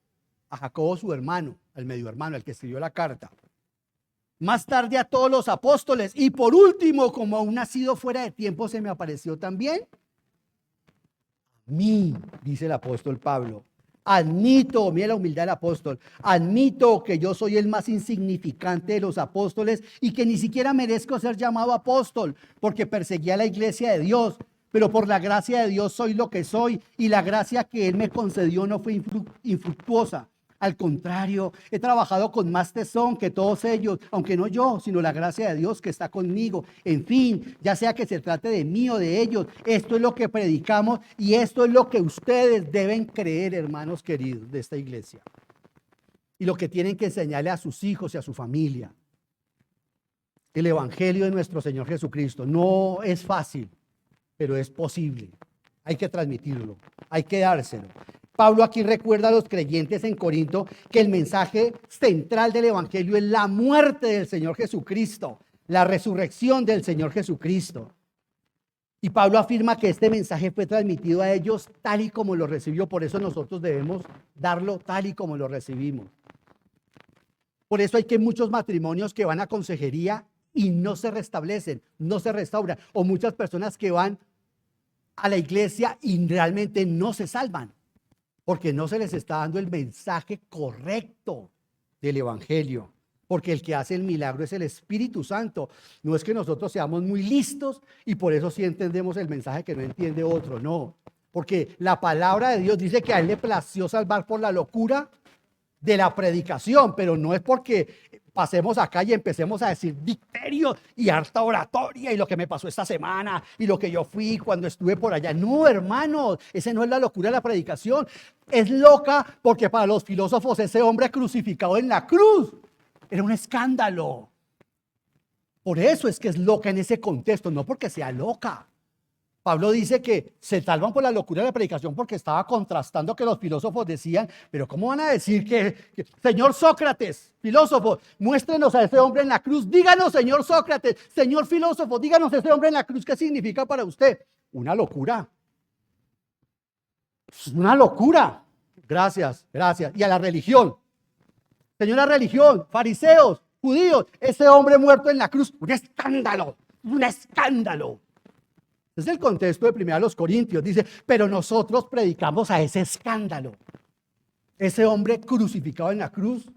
su hermano, el medio hermano, el que escribió la carta. Más tarde a todos los apóstoles. Y por último, como aún nacido fuera de tiempo, se me apareció también a mí, dice el apóstol Pablo. Admito, mira la humildad del apóstol, admito que yo soy el más insignificante de los apóstoles y que ni siquiera merezco ser llamado apóstol porque perseguía a la iglesia de Dios. Pero por la gracia de Dios soy lo que soy y la gracia que Él me concedió no fue infructuosa. Al contrario, he trabajado con más tesón que todos ellos, aunque no yo, sino la gracia de Dios que está conmigo. En fin, ya sea que se trate de mí o de ellos, esto es lo que predicamos y esto es lo que ustedes deben creer, hermanos queridos de esta iglesia. Y lo que tienen que enseñarle a sus hijos y a su familia. El evangelio de nuestro Señor Jesucristo no es fácil, pero es posible. Hay que transmitirlo, hay que dárselo. Pablo aquí recuerda a los creyentes en Corinto que el mensaje central del evangelio es la muerte del Señor Jesucristo, la resurrección del Señor Jesucristo. Y Pablo afirma que este mensaje fue transmitido a ellos tal y como lo recibió. Por eso nosotros debemos darlo tal y como lo recibimos. Por eso hay que muchos matrimonios que van a consejería y no se restablecen, no se restauran. O muchas personas que van a la iglesia y realmente no se salvan, porque no se les está dando el mensaje correcto del evangelio. Porque el que hace el milagro es el Espíritu Santo. No es que nosotros seamos muy listos y por eso sí entendemos el mensaje que no entiende otro, no. Porque la palabra de Dios dice que a Él le plació salvar por la locura de la predicación, pero no es porque pasemos acá y empecemos a decir dicterios y harta oratoria y lo que me pasó esta semana y lo que yo fui cuando estuve por allá. No, hermanos, ese no es la locura de la predicación. Es loca porque para los filósofos ese hombre crucificado en la cruz era un escándalo. Por eso es que es loca en ese contexto, no porque sea loca. Pablo dice que se salvan por la locura de la predicación porque estaba contrastando que los filósofos decían, pero ¿cómo van a decir que señor Sócrates, filósofo, muéstrenos a ese hombre en la cruz? Díganos, señor Sócrates, señor filósofo, díganos a ese hombre en la cruz, ¿qué significa para usted? Una locura. Es una locura. Gracias. Y a la religión. Señora religión, fariseos, judíos, ese hombre muerto en la cruz, un escándalo, un escándalo. Es el contexto de 1 Corintios. Dice, pero nosotros predicamos a ese escándalo. Ese hombre crucificado en la cruz,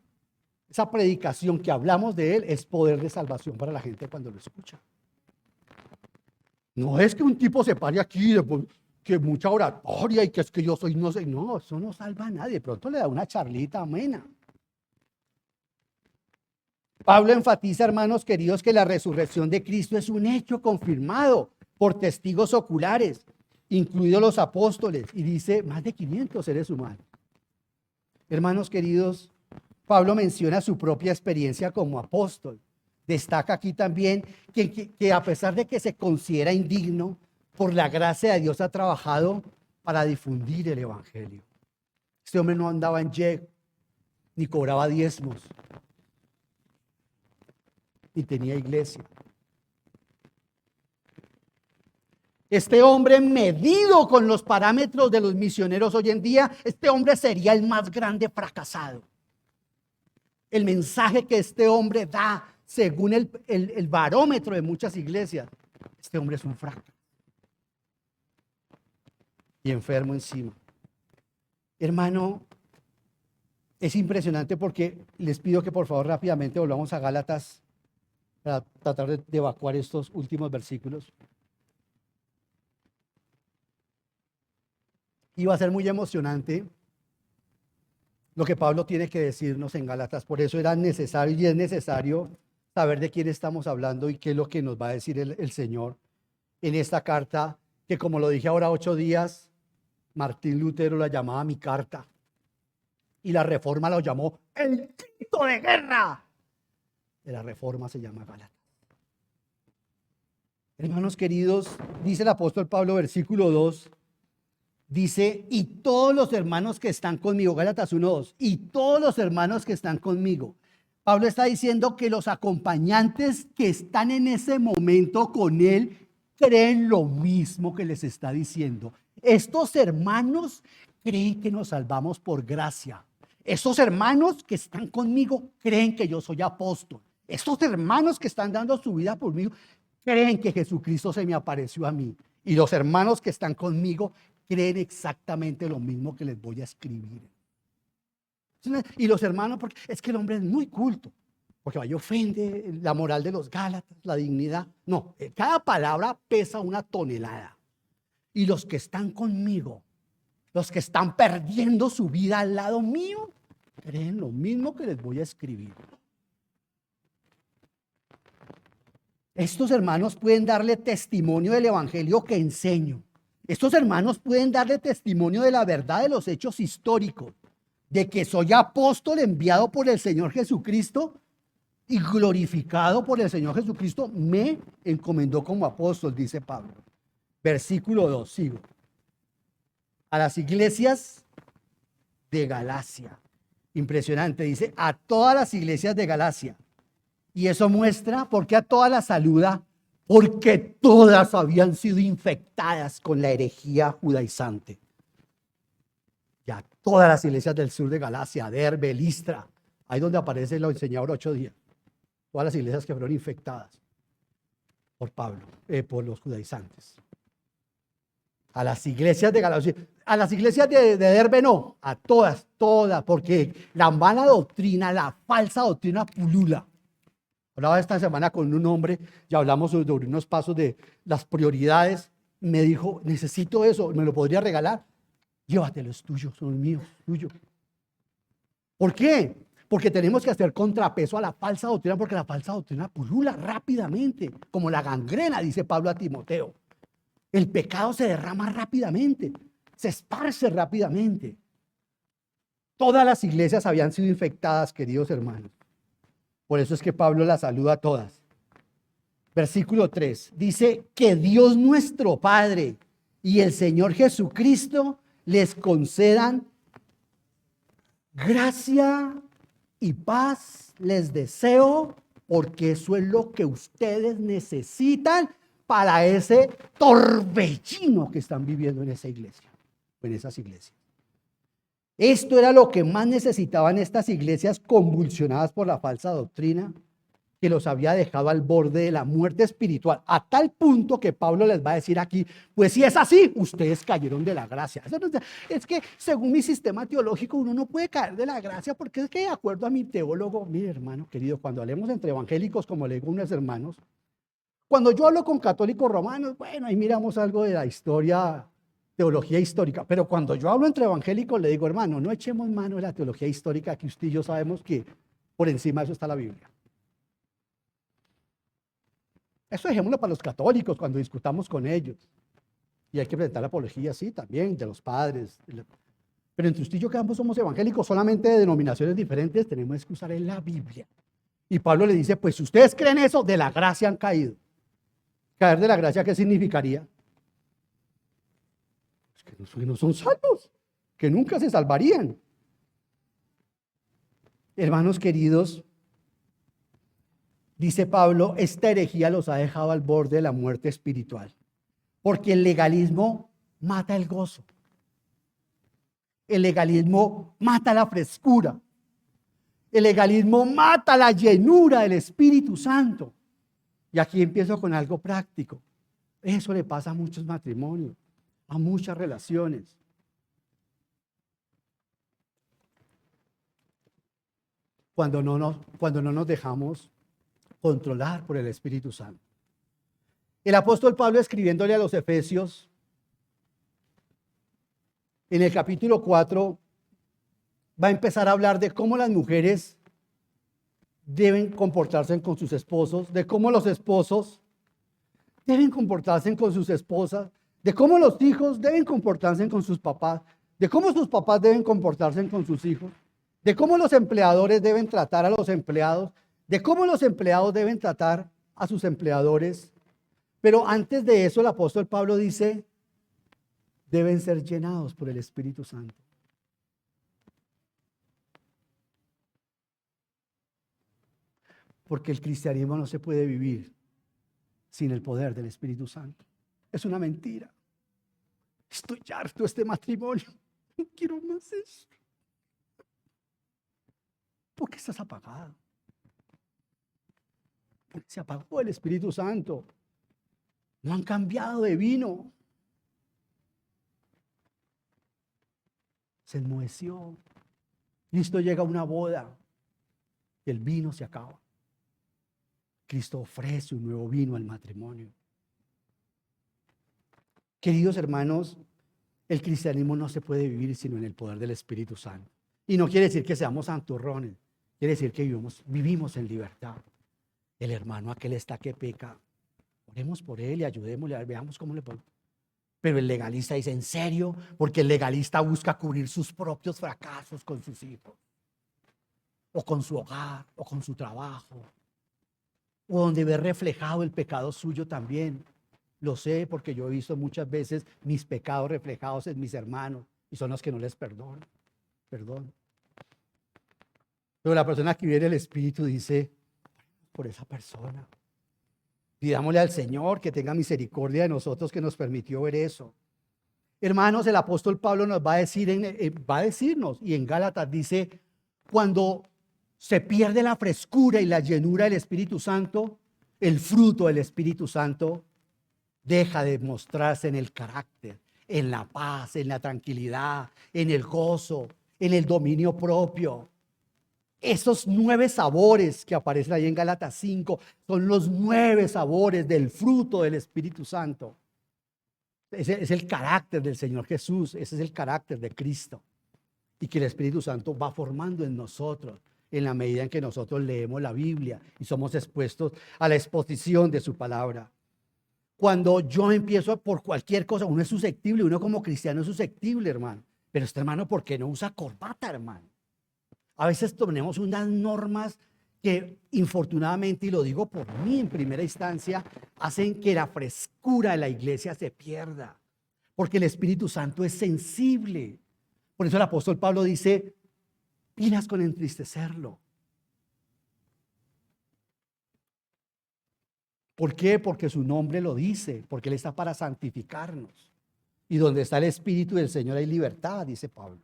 esa predicación que hablamos de él es poder de salvación para la gente cuando lo escucha. No es que un tipo se pare aquí, que mucha oratoria y que es que yo soy, no sé. No, eso no salva a nadie. De pronto le da una charlita amena. Pablo enfatiza, hermanos queridos, que la resurrección de Cristo es un hecho confirmado por testigos oculares, incluidos los apóstoles, y dice más de 500 seres humanos. Hermanos queridos, Pablo menciona su propia experiencia como apóstol. Destaca aquí también que a pesar de que se considera indigno, por la gracia de Dios ha trabajado para difundir el evangelio. Este hombre no andaba en jet, ni cobraba diezmos, ni tenía iglesia. Este hombre, medido con los parámetros de los misioneros hoy en día, este hombre sería el más grande fracasado. El mensaje que este hombre da, según el barómetro de muchas iglesias, este hombre es un fracaso. Y enfermo encima. Hermano, Es impresionante porque les pido que por favor rápidamente volvamos a Gálatas para tratar de evacuar estos últimos versículos. Y va a ser muy emocionante lo que Pablo tiene que decirnos en Gálatas. Por eso era necesario y es necesario saber de quién estamos hablando y qué es lo que nos va a decir el Señor en esta carta, que como lo dije ahora 8 días, Martín Lutero la llamaba mi carta. Y la Reforma lo llamó el grito de guerra. De la Reforma se llama Gálatas. Hermanos queridos, dice el apóstol Pablo, versículo 2, dice, y todos los hermanos que están conmigo, Gálatas 1:2, y todos los hermanos que están conmigo. Pablo está diciendo que los acompañantes que están en ese momento con él creen lo mismo que les está diciendo. Estos hermanos creen que nos salvamos por gracia. Estos hermanos que están conmigo creen que yo soy apóstol. Estos hermanos que están dando su vida por mí creen que Jesucristo se me apareció a mí. Y los hermanos que están conmigo creen exactamente lo mismo que les voy a escribir. Y los hermanos, porque es que el hombre es muy culto, porque vaya, ofende la moral de los Gálatas, la dignidad. No, cada palabra pesa una tonelada. Y los que están conmigo, los que están perdiendo su vida al lado mío, creen lo mismo que les voy a escribir. Estos hermanos pueden darle testimonio del evangelio que enseño. Estos hermanos pueden darle testimonio de la verdad de los hechos históricos, de que soy apóstol enviado por el Señor Jesucristo y glorificado por el Señor Jesucristo, me encomendó como apóstol, dice Pablo. Versículo 2, sigo. A las iglesias de Galacia. Impresionante, dice, a todas las iglesias de Galacia. Y eso muestra por qué a todas las saluda, porque todas habían sido infectadas con la herejía judaizante. Ya todas las iglesias del sur de Galacia, Derbe, Listra, ahí donde aparece lo enseñador 8 días. Todas las iglesias que fueron infectadas por Pablo, por los judaizantes. A las iglesias de Galacia, a las iglesias de Derbe no, a todas, porque la mala doctrina, la falsa doctrina pulula. Hablaba esta semana con un hombre y hablamos sobre unos pasos de las prioridades. Me dijo, necesito eso, ¿me lo podría regalar? Llévatelo, es tuyo, son míos, tuyo. ¿Por qué? Porque tenemos que hacer contrapeso a la falsa doctrina, porque la falsa doctrina pulula rápidamente, como la gangrena, dice Pablo a Timoteo. El pecado se derrama rápidamente, se esparce rápidamente. Todas las iglesias habían sido infectadas, queridos hermanos. Por eso es que Pablo las saluda a todas. Versículo 3, dice que Dios nuestro Padre y el Señor Jesucristo les concedan gracia y paz. Les deseo, porque eso es lo que ustedes necesitan para ese torbellino que están viviendo en esa iglesia, en esas iglesias. Esto era lo que más necesitaban estas iglesias convulsionadas por la falsa doctrina, que los había dejado al borde de la muerte espiritual, a tal punto que Pablo les va a decir aquí, pues si es así, ustedes cayeron de la gracia. Es que según mi sistema teológico uno no puede caer de la gracia, porque es que de acuerdo a mi teólogo, mire hermano querido, cuando hablemos entre evangélicos, como le digo a unos hermanos, cuando yo hablo con católicos romanos, bueno, ahí miramos algo de la historia, teología histórica, pero cuando yo hablo entre evangélicos le digo, hermano, no echemos mano de la teología histórica, que usted y yo sabemos que por encima de eso está la Biblia. Eso dejémoslo para los católicos cuando discutamos con ellos. Y hay que presentar la apología, sí, también, de los padres. Pero entre usted y yo, que ambos somos evangélicos, solamente de denominaciones diferentes, tenemos que usar en la Biblia. Y Pablo le dice, pues si ustedes creen eso, de la gracia han caído. Caer de la gracia, ¿qué significaría? Pues que no son salvos, que nunca se salvarían. Hermanos queridos, dice Pablo, esta herejía los ha dejado al borde de la muerte espiritual, porque el legalismo mata el gozo. El legalismo mata la frescura. El legalismo mata la llenura del Espíritu Santo. Y aquí empiezo con algo práctico. Eso le pasa a muchos matrimonios, a muchas relaciones. cuando no nos dejamos controlar por el Espíritu Santo. El apóstol Pablo, escribiéndole a los Efesios, en el capítulo 4, va a empezar a hablar de cómo las mujeres deben comportarse con sus esposos, de cómo los esposos deben comportarse con sus esposas, de cómo los hijos deben comportarse con sus papás, de cómo sus papás deben comportarse con sus hijos, de cómo los empleadores deben tratar a los empleados, de cómo los empleados deben tratar a sus empleadores. Pero antes de eso, el apóstol Pablo dice, deben ser llenados por el Espíritu Santo. Porque el cristianismo no se puede vivir sin el poder del Espíritu Santo. Es una mentira. Estoy harto de este matrimonio. No quiero más eso. ¿Por qué estás apagado? Porque se apagó el Espíritu Santo. No han cambiado de vino. Se enmoheció. Cristo llega a una boda y el vino se acaba. Cristo ofrece un nuevo vino al matrimonio. Queridos hermanos, el cristianismo no se puede vivir sino en el poder del Espíritu Santo. Y no quiere decir que seamos santurrones, quiere decir que vivimos en libertad. El hermano aquel está que peca, oremos por él y ayudémosle, veamos cómo le podemos. Pero el legalista dice, ¿en serio? Porque el legalista busca cubrir sus propios fracasos con sus hijos, o con su hogar, o con su trabajo, o donde ve reflejado el pecado suyo también. Lo sé porque yo he visto muchas veces mis pecados reflejados en mis hermanos y son los que no les perdono. Perdón. Pero la persona que vive en el Espíritu dice, por esa persona. Pidámosle al Señor que tenga misericordia de nosotros, que nos permitió ver eso. Hermanos, el apóstol Pablo nos va a decirnos, y en Gálatas dice, cuando se pierde la frescura y la llenura del Espíritu Santo, el fruto del Espíritu Santo deja de mostrarse en el carácter, en la paz, en la tranquilidad, en el gozo, en el dominio propio. Esos 9 sabores que aparecen ahí en Gálatas 5 son los 9 sabores del fruto del Espíritu Santo. Ese es el carácter del Señor Jesús, ese es el carácter de Cristo. Y que el Espíritu Santo va formando en nosotros en la medida en que nosotros leemos la Biblia y somos expuestos a la exposición de su palabra. Cuando yo empiezo por cualquier cosa, uno es susceptible, uno como cristiano es susceptible, hermano. Pero este hermano, ¿por qué no usa corbata, hermano? A veces tenemos unas normas que infortunadamente, y lo digo por mí en primera instancia, hacen que la frescura de la iglesia se pierda. Porque el Espíritu Santo es sensible. Por eso el apóstol Pablo dice, pilas con entristecerlo. ¿Por qué? Porque su nombre lo dice, porque Él está para santificarnos. Y donde está el Espíritu del Señor hay libertad, dice Pablo.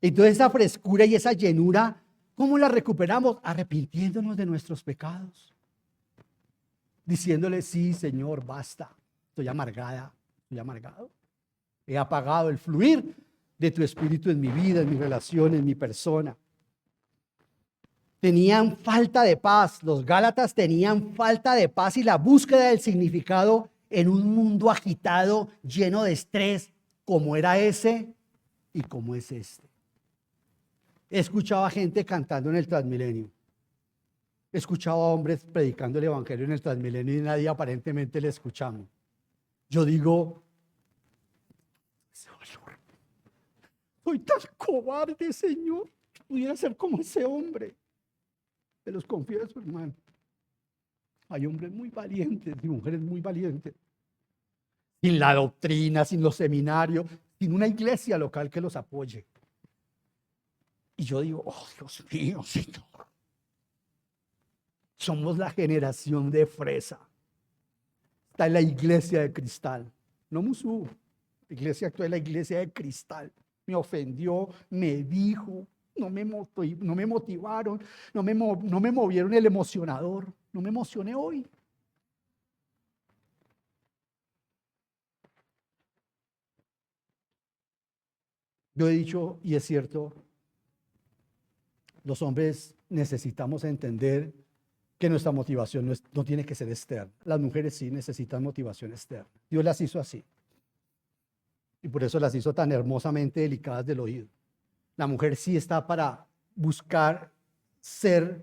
Entonces esa frescura y esa llenura, ¿cómo la recuperamos? Arrepintiéndonos de nuestros pecados. Diciéndole, sí, Señor, basta. Estoy amargada, estoy amargado. He apagado el fluir de tu Espíritu en mi vida, en mi relación, en mi persona. Tenían falta de paz. Los Gálatas tenían falta de paz y la búsqueda del significado en un mundo agitado, lleno de estrés, como era ese y como es este. He escuchado a gente cantando en el Transmilenio. He escuchado a hombres predicando el evangelio en el Transmilenio y nadie aparentemente le escuchamos. Yo digo, Señor, soy tan cobarde, Señor, que pudiera ser como ese hombre. Te los confieso, hermano. Hay hombres muy valientes y mujeres muy valientes. Sin la doctrina, sin los seminarios, sin una iglesia local que los apoye. Y yo digo, oh Dios mío, Señor. Somos la generación de fresa. Está en la iglesia de cristal. No Musú. La iglesia actual es la iglesia de cristal. Me ofendió, me dijo, no me motivaron, no me movieron el emocionador. No me emocioné hoy. Yo he dicho, y es cierto, los hombres necesitamos entender que nuestra motivación no tiene que ser externa. Las mujeres sí necesitan motivación externa. Dios las hizo así. Y por eso las hizo tan hermosamente delicadas del oído. La mujer sí está para buscar ser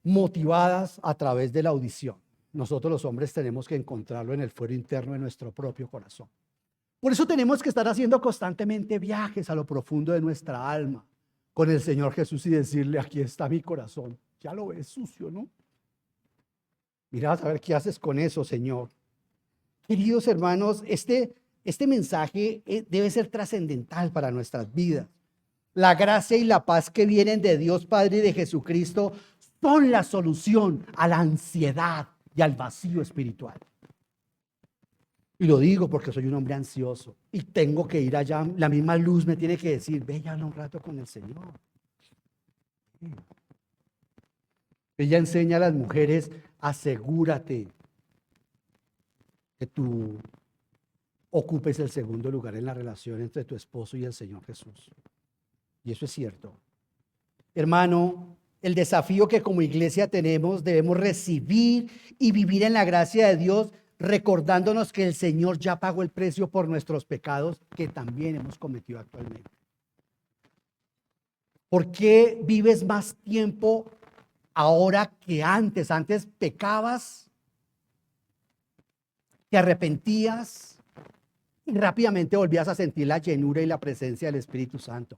motivadas a través de la audición. Nosotros los hombres tenemos que encontrarlo en el fuero interno de nuestro propio corazón. Por eso tenemos que estar haciendo constantemente viajes a lo profundo de nuestra alma con el Señor Jesús y decirle: aquí está mi corazón. Ya lo ves sucio, ¿no? Mira, a ver qué haces con eso, Señor. Queridos hermanos, este mensaje debe ser trascendental para nuestras vidas. La gracia y la paz que vienen de Dios Padre y de Jesucristo son la solución a la ansiedad y al vacío espiritual. Y lo digo porque soy un hombre ansioso y tengo que ir allá. La misma luz me tiene que decir: ve y habla un rato con el Señor. Ella enseña a las mujeres: asegúrate que tú ocupes el segundo lugar en la relación entre tu esposo y el Señor Jesús. Y eso es cierto. Hermano, el desafío que como iglesia debemos recibir y vivir en la gracia de Dios, recordándonos que el Señor ya pagó el precio por nuestros pecados que también hemos cometido actualmente. ¿Por qué vives más tiempo ahora que antes? Antes pecabas, te arrepentías y rápidamente volvías a sentir la llenura y la presencia del Espíritu Santo.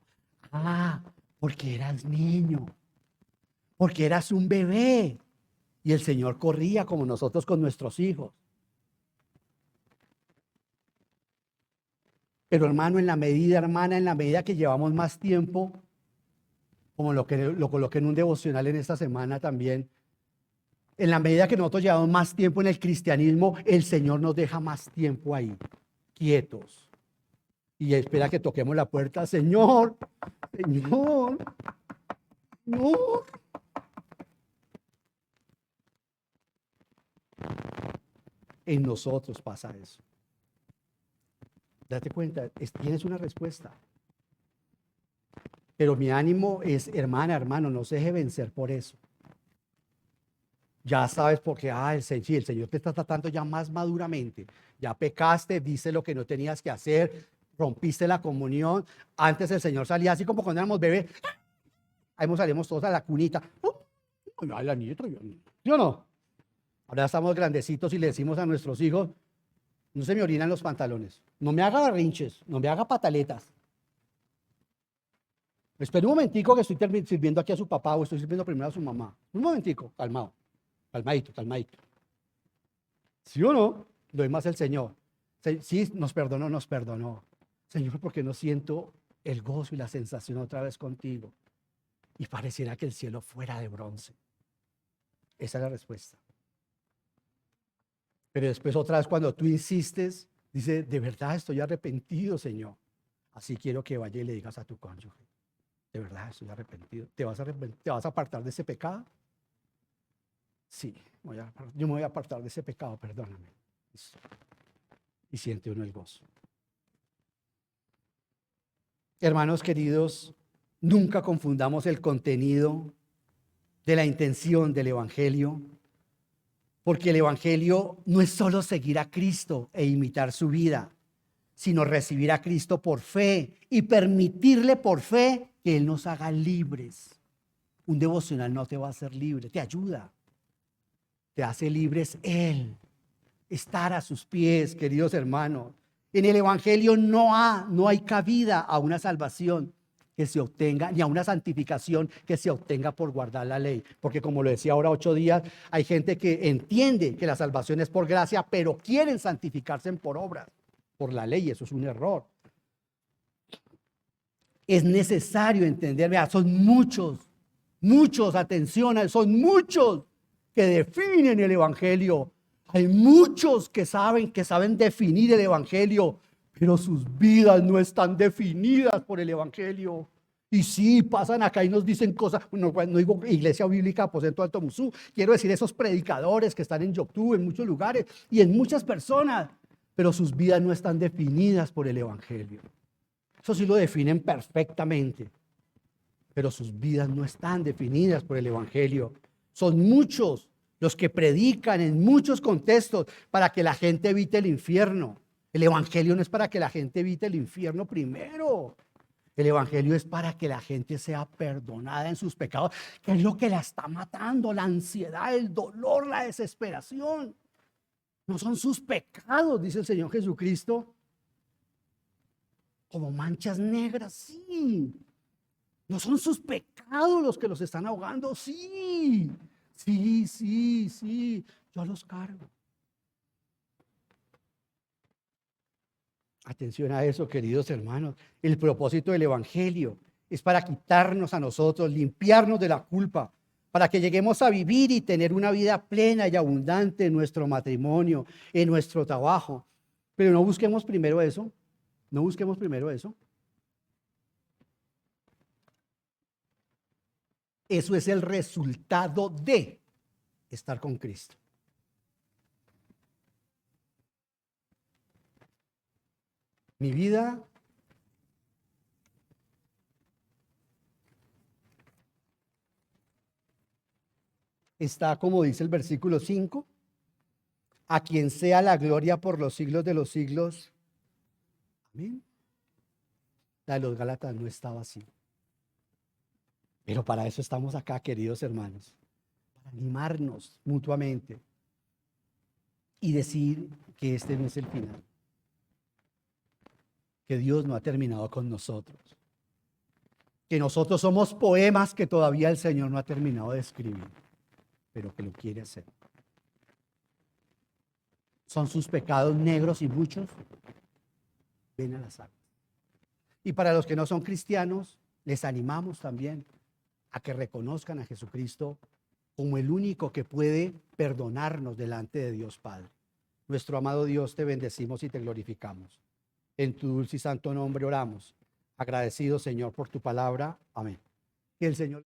Porque eras niño, porque eras un bebé y el Señor corría como nosotros con nuestros hijos. Pero hermano, en la medida que llevamos más tiempo, como lo coloqué en un devocional en esta semana también, en la medida que nosotros llevamos más tiempo en el cristianismo, el Señor nos deja más tiempo ahí, quietos. Y espera que toquemos la puerta: Señor, Señor, Señor. En nosotros pasa eso. Date cuenta, tienes una respuesta. Pero mi ánimo es: hermano, no se deje vencer por eso. Ya sabes por qué, el Señor te está tratando ya más maduramente. Ya pecaste, viste lo que no tenías que hacer, rompiste la comunión. Antes el Señor salía así como cuando éramos bebés. Ahí salimos todos a la cunita. Ay, la niña, ¿sí o no? Ahora estamos grandecitos y le decimos a nuestros hijos: no se me orinan los pantalones, no me haga berrinches, no me haga pataletas. Espera un momentico que estoy sirviendo aquí a su papá o estoy sirviendo primero a su mamá. Un momentico, calmadito. ¿Sí o no? Lo demás el Señor. Sí, nos perdonó. Señor, ¿por qué no siento el gozo y la sensación otra vez contigo? Y pareciera que el cielo fuera de bronce. Esa es la respuesta. Pero después otra vez cuando tú insistes, dice: de verdad estoy arrepentido, Señor. Así quiero que vaya y le digas a tu cónyuge: de verdad estoy arrepentido. ¿Te vas a apartar de ese pecado? Sí, yo me voy a apartar de ese pecado, perdóname. Y siente uno el gozo. Hermanos queridos, nunca confundamos el contenido de la intención del Evangelio, porque el Evangelio no es solo seguir a Cristo e imitar su vida, sino recibir a Cristo por fe y permitirle por fe que Él nos haga libres. Un devocional no te va a hacer libre, te ayuda. Te hace libres Él. Estar a sus pies, queridos hermanos. En el Evangelio no hay cabida a una salvación que se obtenga, ni a una santificación que se obtenga por guardar la ley. Porque como lo decía ahora 8 días, hay gente que entiende que la salvación es por gracia, pero quieren santificarse por obras, por la ley. Eso es un error. Es necesario entender, vea, son muchos, atención, son muchos que definen el Evangelio. Hay muchos que saben definir el Evangelio, pero sus vidas no están definidas por el Evangelio. Y sí, pasan acá y nos dicen cosas, no digo Iglesia Bíblica Aposento Alto Musú, quiero decir esos predicadores que están en YouTube, en muchos lugares y en muchas personas, pero sus vidas no están definidas por el Evangelio. Eso sí lo definen perfectamente. pero sus vidas no están definidas por el Evangelio. Son muchos los que predican en muchos contextos para que la gente evite el infierno. El Evangelio no es para que la gente evite el infierno primero. El Evangelio es para que la gente sea perdonada en sus pecados, que es lo que la está matando, la ansiedad, el dolor, la desesperación. No son sus pecados, dice el Señor Jesucristo, como manchas negras, sí. No son sus pecados los que los están ahogando, sí. Sí, yo los cargo. Atención a eso, queridos hermanos. El propósito del Evangelio es para quitarnos a nosotros, limpiarnos de la culpa, para que lleguemos a vivir y tener una vida plena y abundante en nuestro matrimonio, en nuestro trabajo. Pero no busquemos primero eso. No busquemos primero eso. Eso es el resultado de estar con Cristo. Mi vida está, como dice el versículo 5, a quien sea la gloria por los siglos de los siglos. Amén. La de los Gálatas no estaba así. Pero para eso estamos acá, queridos hermanos, para animarnos mutuamente y decir que este no es el final, que Dios no ha terminado con nosotros, que nosotros somos poemas que todavía el Señor no ha terminado de escribir, pero que lo quiere hacer. Son sus pecados negros y muchos. Ven a las aguas. Y para los que no son cristianos, les animamos también a que reconozcan a Jesucristo como el único que puede perdonarnos delante de Dios Padre. Nuestro amado Dios, te bendecimos y te glorificamos. En tu dulce y santo nombre oramos. Agradecido, Señor, por tu palabra. Amén. Que el Señor